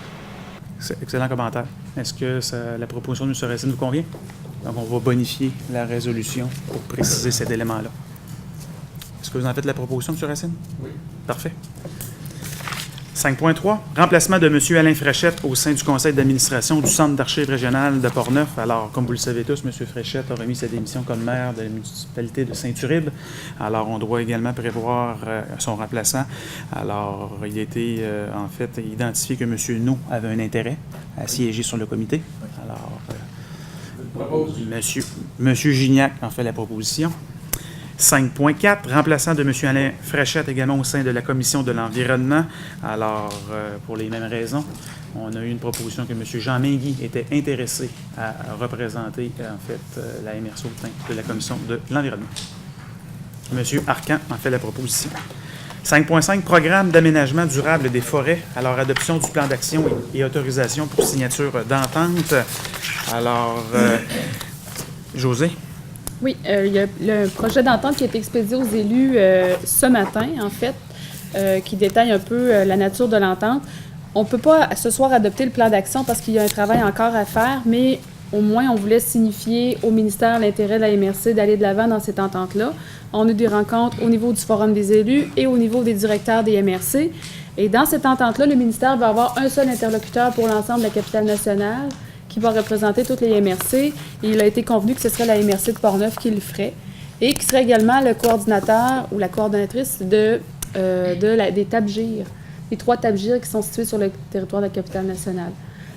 Excellent commentaire. Est-ce que la proposition de M. Racine vous convient? Donc, on va bonifier la résolution pour préciser cet élément-là. Est-ce que vous en faites la proposition, M. Racine? Oui. Parfait. 5.3. Remplacement de M. Alain Fréchette au sein du conseil d'administration du Centre d'archives régional de Portneuf. Alors, comme vous le savez tous, M. Fréchette a remis sa démission comme maire de la municipalité de Saint-Uribe. Alors, on doit également prévoir son remplaçant. Alors, il a été, en fait, identifié que M. Nou avait un intérêt à siéger sur le comité. Alors, M. Gignac en fait la proposition. 5.4, remplaçant de M. Alain Fréchette également au sein de la commission de l'environnement. Alors, pour les mêmes raisons, on a eu une proposition que M. Jean Mingui était intéressé à représenter, en fait, la MRC au sein de la commission de l'environnement. M. Arcan en fait la proposition. 5.5, programme d'aménagement durable des forêts. Alors, adoption du plan d'action et autorisation pour signature d'entente. Alors, José? Oui, il y a le projet d'entente qui a été expédié aux élus ce matin, en fait, qui détaille un peu la nature de l'entente. On ne peut pas ce soir adopter le plan d'action parce qu'il y a un travail encore à faire, mais au moins on voulait signifier au ministère l'intérêt de la MRC d'aller de l'avant dans cette entente-là. On a eu des rencontres au niveau du Forum des élus et au niveau des directeurs des MRC. Et dans cette entente-là, le ministère va avoir un seul interlocuteur pour l'ensemble de la capitale nationale, qui va représenter toutes les MRC. Et il a été convenu que ce serait la MRC de Portneuf qui le ferait et qui serait également le coordinateur ou la coordonnatrice des TABGIR, les 3 TABGIR qui sont situés sur le territoire de la capitale nationale.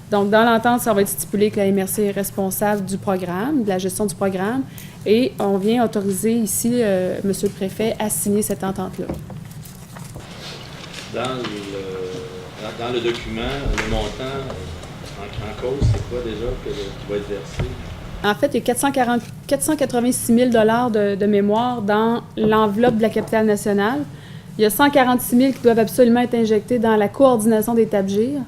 Donc, dans l'entente, ça va être stipulé que la MRC est responsable du programme, de la gestion du programme, et on vient autoriser ici, M. le préfet, à signer cette entente-là. Dans le document, le montant en cause, c'est quoi déjà qui va être versé? En fait, il y a 486 000 $ de mémoire dans l'enveloppe de la capitale nationale. Il y a 146 000 qui doivent absolument être injectés dans la coordination des TABGIR.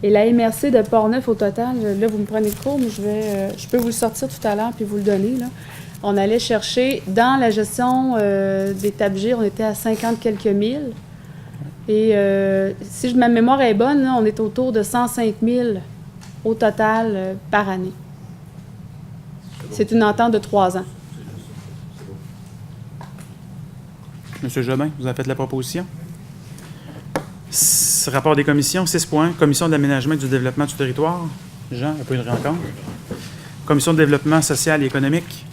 Et la MRC de Portneuf, au total, là, vous me prenez le cours, mais je peux vous le sortir tout à l'heure puis vous le donner, là. On allait chercher, dans la gestion des TABGIR, on était à 50 quelques mille. Et si ma mémoire est bonne, là, on est autour de 105 000 au total par année. C'est une entente de 3 ans. M. Jobin, vous avez fait la proposition. Rapport des commissions, 6 points. Commission de l'aménagement et du développement du territoire. Jean, il n'y a pas eu de rencontre. Commission de développement social et économique.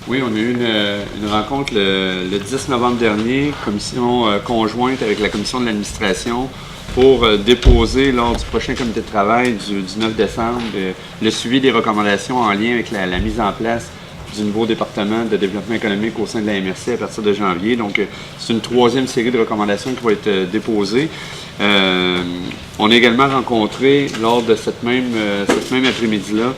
Oui, on a eu une rencontre le 10 novembre dernier, commission conjointe avec la commission de l'administration pour déposer lors du prochain comité de travail du 9 décembre le suivi des recommandations en lien avec la mise en place du nouveau département de développement économique au sein de la MRC à partir de janvier. Donc, c'est une 3e série de recommandations qui va être déposée. On a également rencontré, lors de cette même après-midi-là,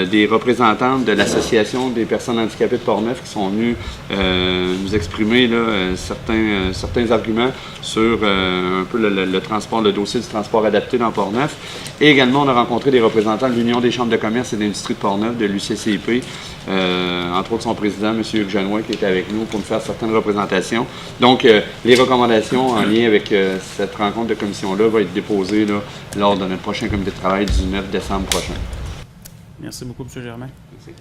des représentantes de l'Association des personnes handicapées de Portneuf qui sont venues nous exprimer là, certains arguments sur un peu le transport, le dossier du transport adapté dans Portneuf. Et également, on a rencontré des représentants de l'Union des chambres de commerce et d'industrie de Portneuf, de l'UCCIP, entre autres son président, M. Hugues Genois, qui était avec nous pour nous faire certaines représentations. Donc, les recommandations en lien avec cette rencontre de commission-là vont être déposées là, lors de notre prochain comité de travail du 9 décembre prochain. Merci beaucoup, M. Germain. Merci.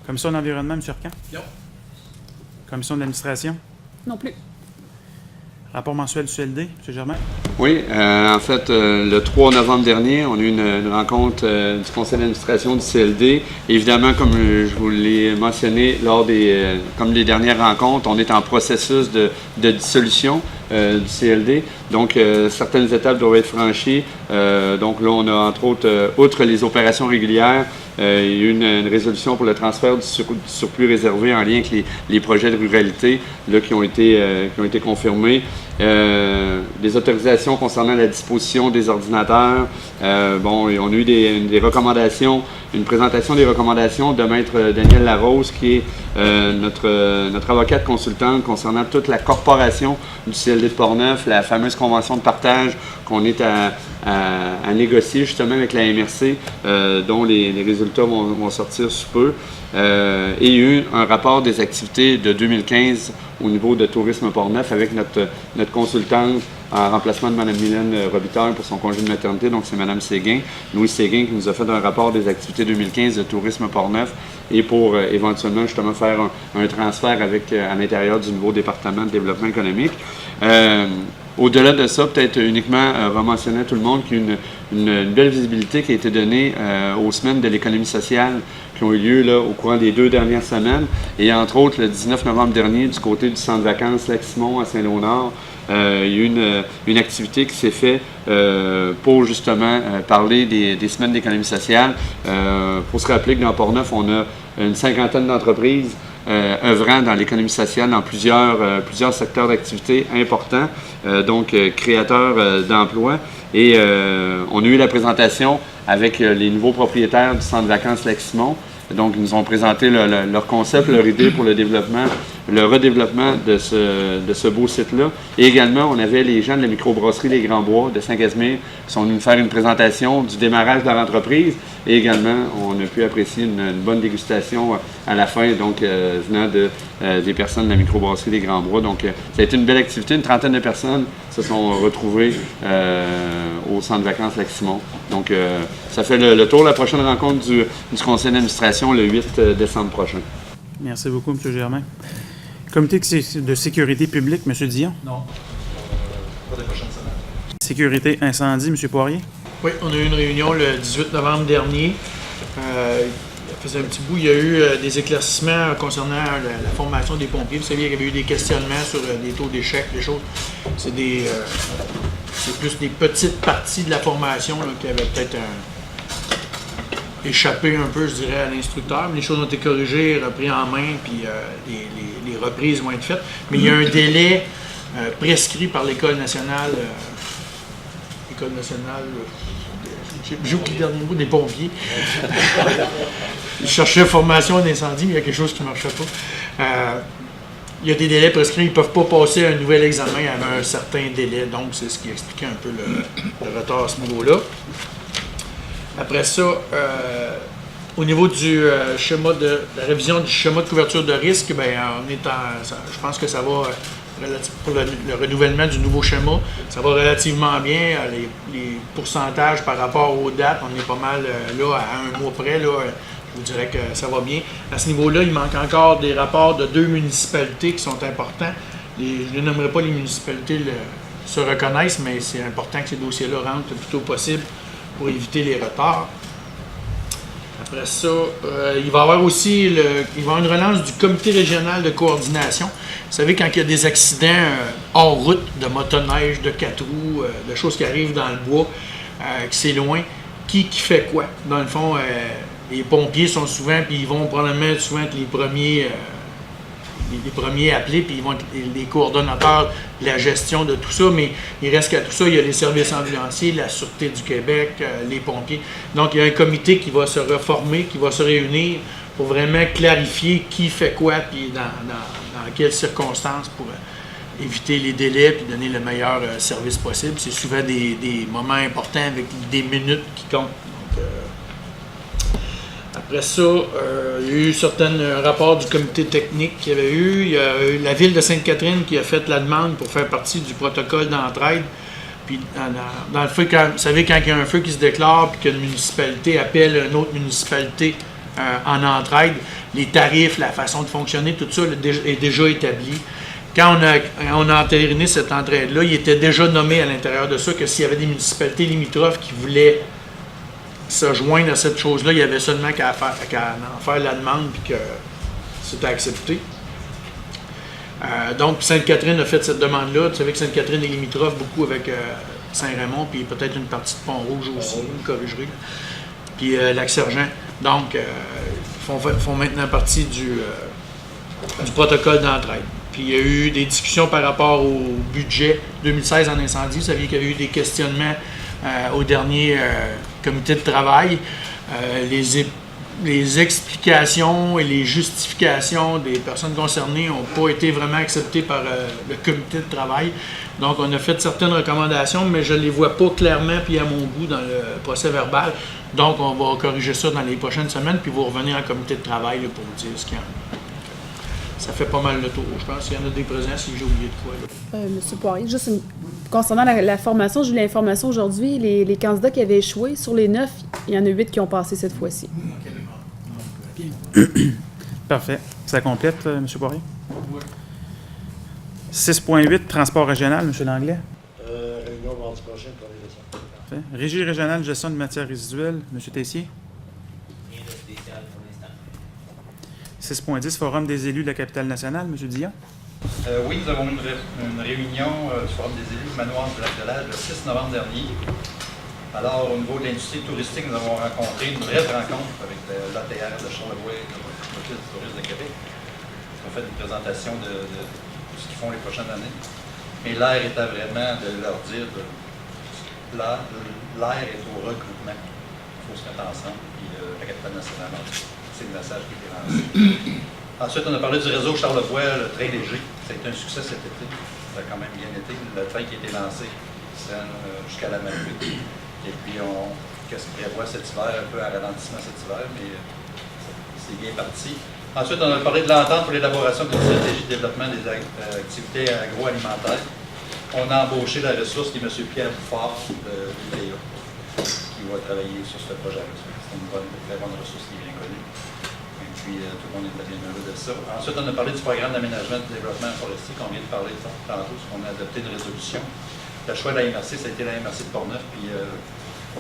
Commission de l'environnement, M. Arcan? Non. Commission de l'administration? Non plus. Rapport mensuel du CLD, M. Germain? Oui, en fait, le 3 novembre dernier, on a eu une rencontre du conseil d'administration du CLD. Évidemment, comme je vous l'ai mentionné lors comme les dernières rencontres, on est en processus de dissolution. du CLD. Donc, certaines étapes doivent être franchies. Donc là, on a entre autres, outre les opérations régulières, il y a eu une résolution pour le transfert du surplus réservé en lien avec les projets de ruralité là, qui ont été confirmés. Des autorisations concernant la disposition des ordinateurs. On a eu des recommandations, une présentation des recommandations de Maître Daniel Larose, qui est notre avocate consultante concernant toute la corporation du CLD de Portneuf, la fameuse convention de partage qu'on est à négocier justement avec la MRC, dont les résultats vont sortir sous peu. Et il y a eu un rapport des activités de 2015 au niveau de Tourisme Portneuf avec notre consultante en remplacement de Mme Mylène Robitaille pour son congé de maternité, donc c'est Mme Séguin, Louis Séguin, qui nous a fait un rapport des activités 2015 de Tourisme Portneuf et pour éventuellement justement faire un transfert à l'intérieur du nouveau département de développement économique. Au-delà de ça, peut-être uniquement rementionner à tout le monde qu'il y a une belle visibilité qui a été donnée aux semaines de l'économie sociale qui ont eu lieu là, au courant des 2 dernières semaines. Et entre autres, le 19 novembre dernier, du côté du centre de vacances Lac-Simon à Saint-Léonard, il y a eu une activité qui s'est faite pour justement parler des semaines d'économie sociale. Pour se rappeler que dans Portneuf, on a une 50aine d'entreprises œuvrant dans l'économie sociale dans plusieurs secteurs d'activité importants, donc créateurs d'emplois. Et on a eu la présentation avec les nouveaux propriétaires du centre de vacances Lac-Simon. Donc, ils nous ont présenté leur concept, leur idée pour le redéveloppement de ce beau site-là. Et également, on avait les gens de la microbrasserie Les Grands Bois de Saint-Casimir qui sont venus nous faire une présentation du démarrage de leur entreprise. Et également, on a pu apprécier une bonne dégustation à la fin, donc venant des personnes de la microbrasserie Les Grands Bois. Donc, ça a été une belle activité. Une trentaine de personnes se sont retrouvées au centre de vacances Lac-Simon. Donc, ça fait le tour. La prochaine rencontre du conseil d'administration le 8 décembre prochain. Merci beaucoup, M. Germain. Comité de sécurité publique, M. Dion. Non. Pas de prochaine semaine. Sécurité incendie, M. Poirier. Oui, on a eu une réunion le 18 novembre dernier. Ça faisait un petit bout, il y a eu des éclaircissements concernant la formation des pompiers. Vous savez, il y avait eu des questionnements sur des taux d'échec, des choses. C'est plus des petites parties de la formation là, qui avaient peut-être échappé un peu, je dirais, à l'instructeur. Mais les choses ont été corrigées, reprises en main, puis les reprises vont être faites. Mais il y a un délai prescrit par l'École nationale. J'ai oublié le dernier mot, des pompiers. Je cherchais formation d'incendie, mais il y a quelque chose qui ne marchait pas. Il y a des délais prescrits, ils ne peuvent pas passer un nouvel examen avec un certain délai, donc c'est ce qui expliquait un peu le retard à ce niveau-là. Après ça, au niveau du schéma de la révision du schéma de couverture de risque, bien, je pense que ça va, pour le renouvellement du nouveau schéma, ça va relativement bien. Les pourcentages par rapport aux dates, on est pas mal là, à un mois près, là, je vous dirais que ça va bien. À ce niveau-là, il manque encore des rapports de 2 municipalités qui sont importants. Je ne nommerai pas les municipalités se reconnaissent, mais c'est important que ces dossiers-là rentrent le plus tôt possible pour éviter les retards. Après ça, il va y avoir aussi une relance du comité régional de coordination. Vous savez, quand il y a des accidents hors route, de motoneige, de 4 roues, de choses qui arrivent dans le bois, que c'est loin, qui fait quoi? Dans le fond, les pompiers sont souvent, puis ils vont probablement souvent être les premiers appelés, puis ils vont être les coordonnateurs de la gestion de tout ça, mais il reste qu'à tout ça, il y a les services ambulanciers, la Sûreté du Québec, les pompiers. Donc, il y a un comité qui va se reformer, qui va se réunir pour vraiment clarifier qui fait quoi, puis dans quelles circonstances pour éviter les délais, puis donner le meilleur service possible. C'est souvent des moments importants avec des minutes qui comptent. Donc, après ça, il y a eu certains rapports du comité technique qu'il y avait eu. Il y a eu la ville de Sainte-Catherine qui a fait la demande pour faire partie du protocole d'entraide. Puis, dans le feu, vous savez, quand il y a un feu qui se déclare et qu'une municipalité appelle une autre municipalité en entraide, les tarifs, la façon de fonctionner, tout ça est déjà établi. Quand on a entériné cette entraide-là, il était déjà nommé à l'intérieur de ça que s'il y avait des municipalités limitrophes qui voulaient se joindre à cette chose-là, il y avait seulement qu'à en faire la demande puis que c'était accepté. Donc, Sainte-Catherine a fait cette demande-là. Vous savez que Sainte-Catherine est limitrophe beaucoup avec Saint-Raymond, puis peut-être une partie de Pont-Rouge aussi, vous me corrigerez. Là. Puis Lac-Sergent. Donc, font maintenant partie du protocole d'entraide. Puis il y a eu des discussions par rapport au budget 2016 en incendie. Vous saviez qu'il y a eu des questionnements au dernier comité de travail. Les explications et les justifications des personnes concernées n'ont pas été vraiment acceptées par le comité de travail. Donc, on a fait certaines recommandations, mais je ne les vois pas clairement puis à mon goût dans le procès verbal. Donc, on va corriger ça dans les prochaines semaines, puis vous revenir en comité de travail là, pour vous dire ce qu'il y en a. Ça fait pas mal le tour. Je pense qu'il y en a des présents si j'ai oublié de quoi. Monsieur Poirier, juste concernant la formation, j'ai eu l'information aujourd'hui, les candidats qui avaient échoué, sur les 9, il y en a 8 qui ont passé cette fois-ci. Parfait. Ça complète, M. Poirier? Oui. 6.8, transport régional, M. Langlais. Réunion mardi prochain pour aller de ça. Parfait. Régie régionale de gestion de matières résiduelles, M. Tessier. Rien de spécial pour l'instant. 6.10, Forum des élus de la capitale nationale, M. Dion. Oui, nous avons une réunion du Forum des élus du manoir du Lac-de-l'Âge le 6 novembre dernier. Alors, au niveau de l'industrie touristique, nous avons rencontré une brève rencontre avec l'ATR de Charlevoix et l'Office du tourisme de Québec. Ils ont fait une présentation de ce qu'ils font les prochaines années. Mais l'air était vraiment de leur dire que l'air est au regroupement. Il faut se mettre ensemble. Puis la capitale nationale, c'est le message qui est lancé. Ensuite, on a parlé du réseau Charlevoix, le train léger. Ça a été un succès cet été. Ça a quand même bien été. Le train qui a été lancé jusqu'à la Malbaie. Et puis, qu'est-ce qu'on prévoit cet hiver, un peu un ralentissement cet hiver, mais c'est bien parti. Ensuite, on a parlé de l'entente pour l'élaboration d'une stratégie de développement des activités agroalimentaires. On a embauché la ressource qui est M. Pierre Bouffard de l'UDA, qui va travailler sur ce projet-là. C'est une très bonne ressource qui est bien connue. Et puis, tout le monde est bien heureux de ça. Ensuite, on a parlé du programme d'aménagement et de développement forestier qu'on vient de parler tantôt, parce qu'on a adopté une résolution. Le choix de la MRC, ça a été la MRC de Portneuf, puis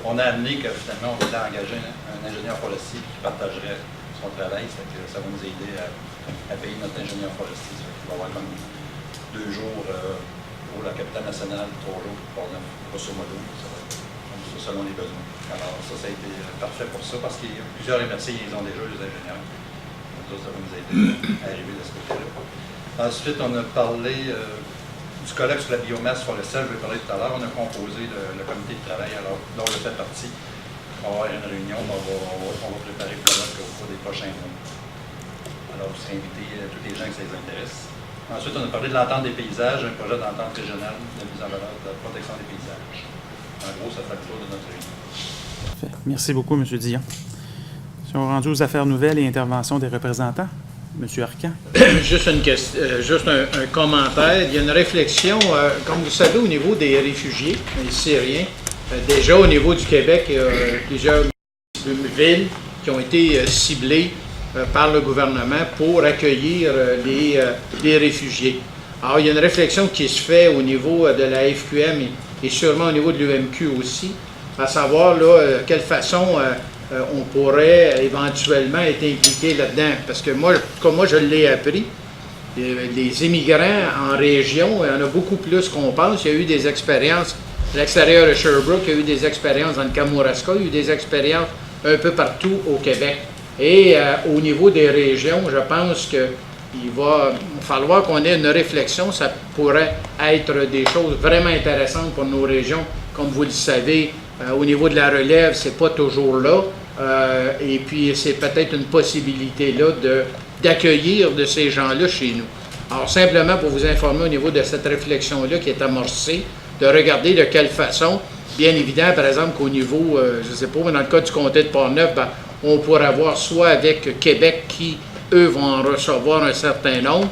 on a amené que finalement, on voulait engager un ingénieur forestier qui partagerait son travail, ça va nous aider à payer notre ingénieur forestier. Il va y avoir comme 2 jours pour la capitale nationale, 3 jours pour Portneuf, grosso modo, selon les besoins. Alors ça a été parfait pour ça, parce qu'il y a plusieurs MRC, ils ont déjà les ingénieurs. Donc ça va nous aider à arriver de ce côté-là. Ensuite, on a parlé du colloque sur la biomasse forestière, je vais parler tout à l'heure. On a composé le comité de travail, alors, dont je fais partie. On va avoir une réunion, on va préparer le colloque au cours des prochains mois. Alors, vous serez invités, tous les gens que ça les intéresse. Ensuite, on a parlé de l'entente des paysages, un projet d'entente régionale de mise en valeur de la protection des paysages. En gros, ça fait le tour de notre réunion. Parfait. Merci beaucoup, M. Dion. Si on rendu aux affaires nouvelles et interventions des représentants. M. Arcan. Juste un commentaire. Il y a une réflexion, comme vous savez, au niveau des réfugiés, les Syriens. Déjà, au niveau du Québec, il y a plusieurs villes qui ont été ciblées par le gouvernement pour accueillir les réfugiés. Alors, il y a une réflexion qui se fait au niveau de la FQM et sûrement au niveau de l'UMQ aussi, à savoir là, quelle façon on pourrait éventuellement être impliqué là-dedans. Parce que moi, comme moi je l'ai appris, les immigrants en région, il y en a beaucoup plus qu'on pense. Il y a eu des expériences à l'extérieur de Sherbrooke, il y a eu des expériences dans le Kamouraska, il y a eu des expériences un peu partout au Québec. Et au niveau des régions, je pense qu'il va falloir qu'on ait une réflexion. Ça pourrait être des choses vraiment intéressantes pour nos régions. Comme vous le savez, au niveau de la relève, c'est pas toujours là. Et puis, c'est peut-être une possibilité là d'accueillir de ces gens-là chez nous. Alors, simplement pour vous informer au niveau de cette réflexion-là qui est amorcée, de regarder de quelle façon, bien évident, par exemple, qu'au niveau, je ne sais pas, dans le cas du comté de Portneuf, on pourrait avoir soit avec Québec qui, eux, vont en recevoir un certain nombre,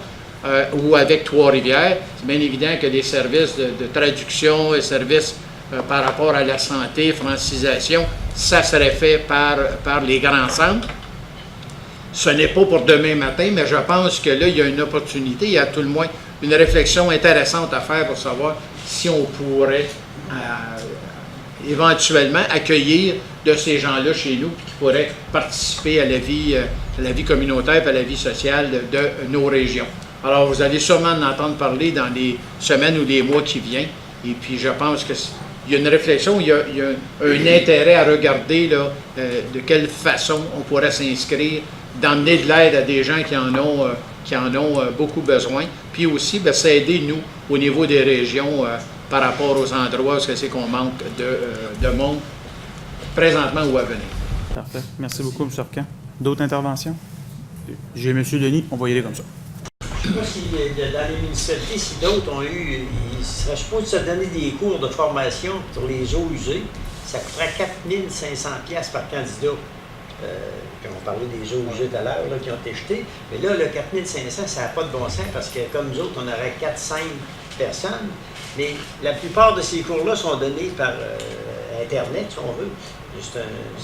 ou avec Trois-Rivières. C'est bien évident que les services de traduction et services par rapport à la santé, francisation, ça serait fait par les grands centres. Ce n'est pas pour demain matin, mais je pense que là, il y a une opportunité, il y a à tout le moins une réflexion intéressante à faire pour savoir si on pourrait éventuellement accueillir de ces gens-là chez nous, puis qui pourraient participer à la vie communautaire et à la vie sociale de nos régions. Alors, vous allez sûrement en entendre parler dans les semaines ou les mois qui viennent. Et puis, je pense qu'il y a une réflexion, il y a un intérêt à regarder là, de quelle façon on pourrait s'inscrire, d'emmener de l'aide à des gens qui en ont beaucoup besoin. Puis aussi, s'aider, nous, au niveau des régions, par rapport aux endroits où c'est qu'on manque de monde présentement ou à venir. Parfait. Merci beaucoup, M. Arcan. D'autres interventions? J'ai M. Denis, on va y aller comme ça. Je ne sais pas si dans les municipalités, si d'autres ont eu, ils seraient supposés se donner des cours de formation sur les eaux usées. Ça coûterait 4 500 $ par candidat. Puis on parlait des eaux usées tout à l'heure qui ont été jetées. Mais là, le 4 500, ça n'a pas de bon sens parce que comme nous autres, on aurait 4-5 personnes. Mais la plupart de ces cours-là sont donnés par Internet, si on veut. Ça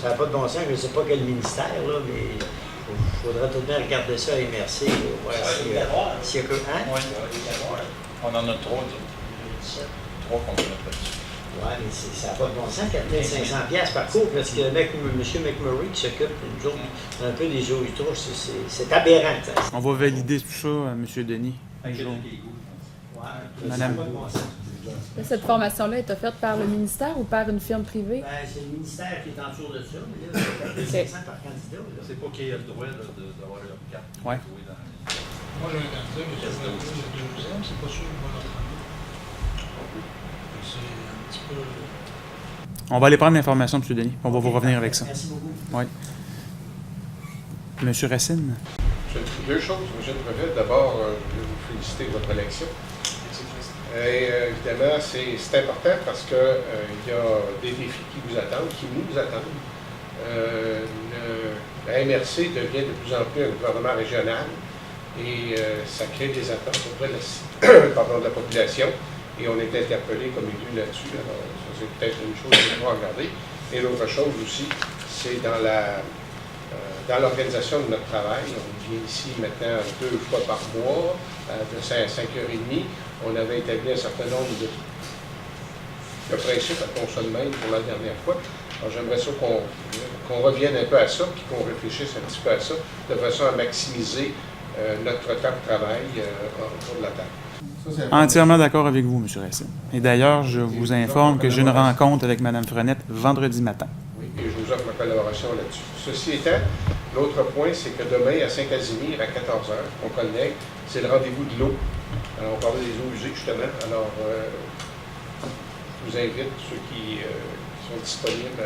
n'a pas de bon sens, je ne sais pas quel ministère, là, mais il faudra tout de même regarder ça à MRC. Voir s'il y a que. Hein? Oui, on en a 3 qu'on va mettre là-dessus. Oui, mais ça n'a pas de bon sens, 4 500 $ par cours, parce que M. McMurray qui s'occupe, nous autres, un peu des eaux usées, c'est aberrant. Ça. On va valider tout ça, M. Denis. Madame. Cette formation-là est offerte par le ministère ou par une firme privée? C'est le ministère qui est en dessous de ça, mais là, c'est 4 500 par candidat. C'est pas qu'il y ait le droit d'avoir leur carte. Oui. Moi, j'ai un candidat, mais j'ai 2 ans, c'est pas sûr que je vais l'entendre. C'est un petit peu... On va aller prendre l'information, M. Denis. On va vous revenir avec ça. Merci beaucoup. Oui. M. Racine. Deux choses, M. le Préfet. D'abord, je veux vous féliciter de votre élection. Et évidemment, c'est important parce qu'il y a des défis qui vous attendent, qui nous attendent. La MRC devient de plus en plus un gouvernement régional et ça crée des attentes auprès de la population. Et on est interpellé comme élu là-dessus. Alors, ça, c'est peut-être une chose qu'il faut regarder. Et l'autre chose aussi, c'est dans l'organisation de notre travail. On vient ici maintenant 2 fois par mois, de 5h30. On avait établi un certain nombre de principes à qu'on se même pour la dernière fois. Alors j'aimerais ça qu'on revienne un peu à ça, puis qu'on réfléchisse un petit peu à ça, de façon à maximiser notre temps de travail autour de la table. Entièrement d'accord avec vous, M. Racine. Et d'ailleurs, je vous informe que j'ai une rencontre avec Mme Frenette vendredi matin. Oui, et je vous offre ma collaboration là-dessus. Ceci étant, l'autre point, c'est que demain, à Saint-Casimir, à 14h, on connaît, c'est le rendez-vous de l'eau. Alors, on parlait des eaux usées, justement. Alors, je vous invite, ceux qui sont disponibles,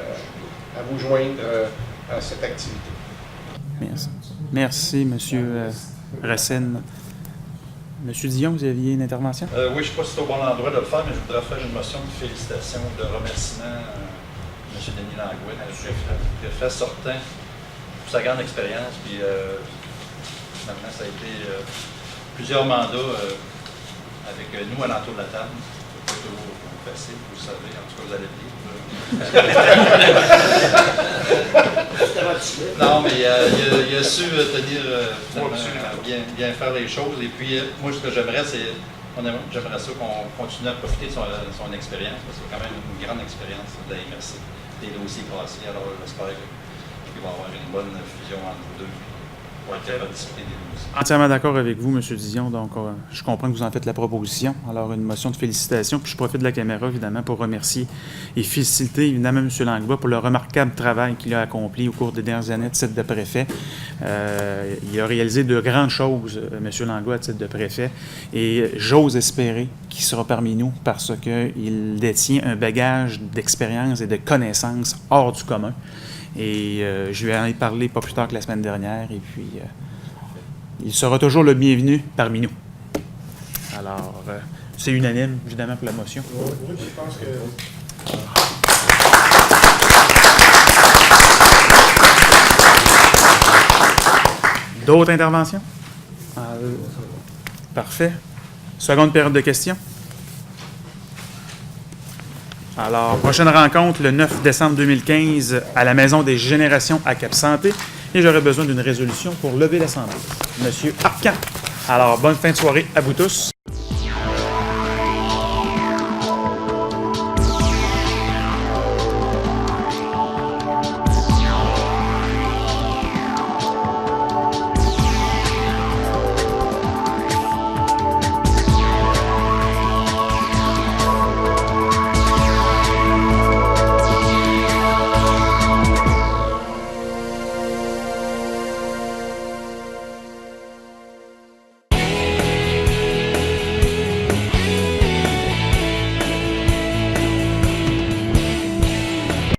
à vous joindre à cette activité. Merci. Merci, M. Racine. M. Dion, vous aviez une intervention? Oui, je ne sais pas si c'est au bon endroit de le faire, mais je voudrais faire une motion de félicitations, de remerciement à M. Denis Langouin, le préfet sortant, pour sa grande expérience. Puis, finalement, ça a été plusieurs mandats avec nous à l'entour de la table. C'est pas toujours facile, vous le savez, en tout cas, vous allez le dire. Non, mais il a su tenir, bien faire les choses. Et puis, moi, ce que j'aimerais, j'aimerais ça qu'on continue à profiter de son expérience, parce que c'est quand même une grande expérience de la MRC, des dossiers passés. Alors, j'espère qu'il va y avoir une bonne fusion entre vous deux. Entièrement d'accord avec vous, M. Dion. Donc, je comprends que vous en faites la proposition. Alors, une motion de félicitations. Puis, je profite de la caméra, évidemment, pour remercier et féliciter, évidemment, M. Langlois pour le remarquable travail qu'il a accompli au cours des dernières années à titre de préfet. Il a réalisé de grandes choses, M. Langlois, à titre de préfet. Et j'ose espérer qu'il sera parmi nous parce qu'il détient un bagage d'expérience et de connaissances hors du commun. Et je lui en ai parlé pas plus tard que la semaine dernière. Et puis, il sera toujours le bienvenu parmi nous. Alors, c'est unanime, évidemment, pour la motion. Oui, je pense que... D'autres interventions? Parfait. Seconde période de questions. Alors, prochaine rencontre le 9 décembre 2015 à la Maison des Générations à Cap-Santé. Et j'aurai besoin d'une résolution pour lever l'Assemblée. Monsieur Arcan. Alors, bonne fin de soirée à vous tous.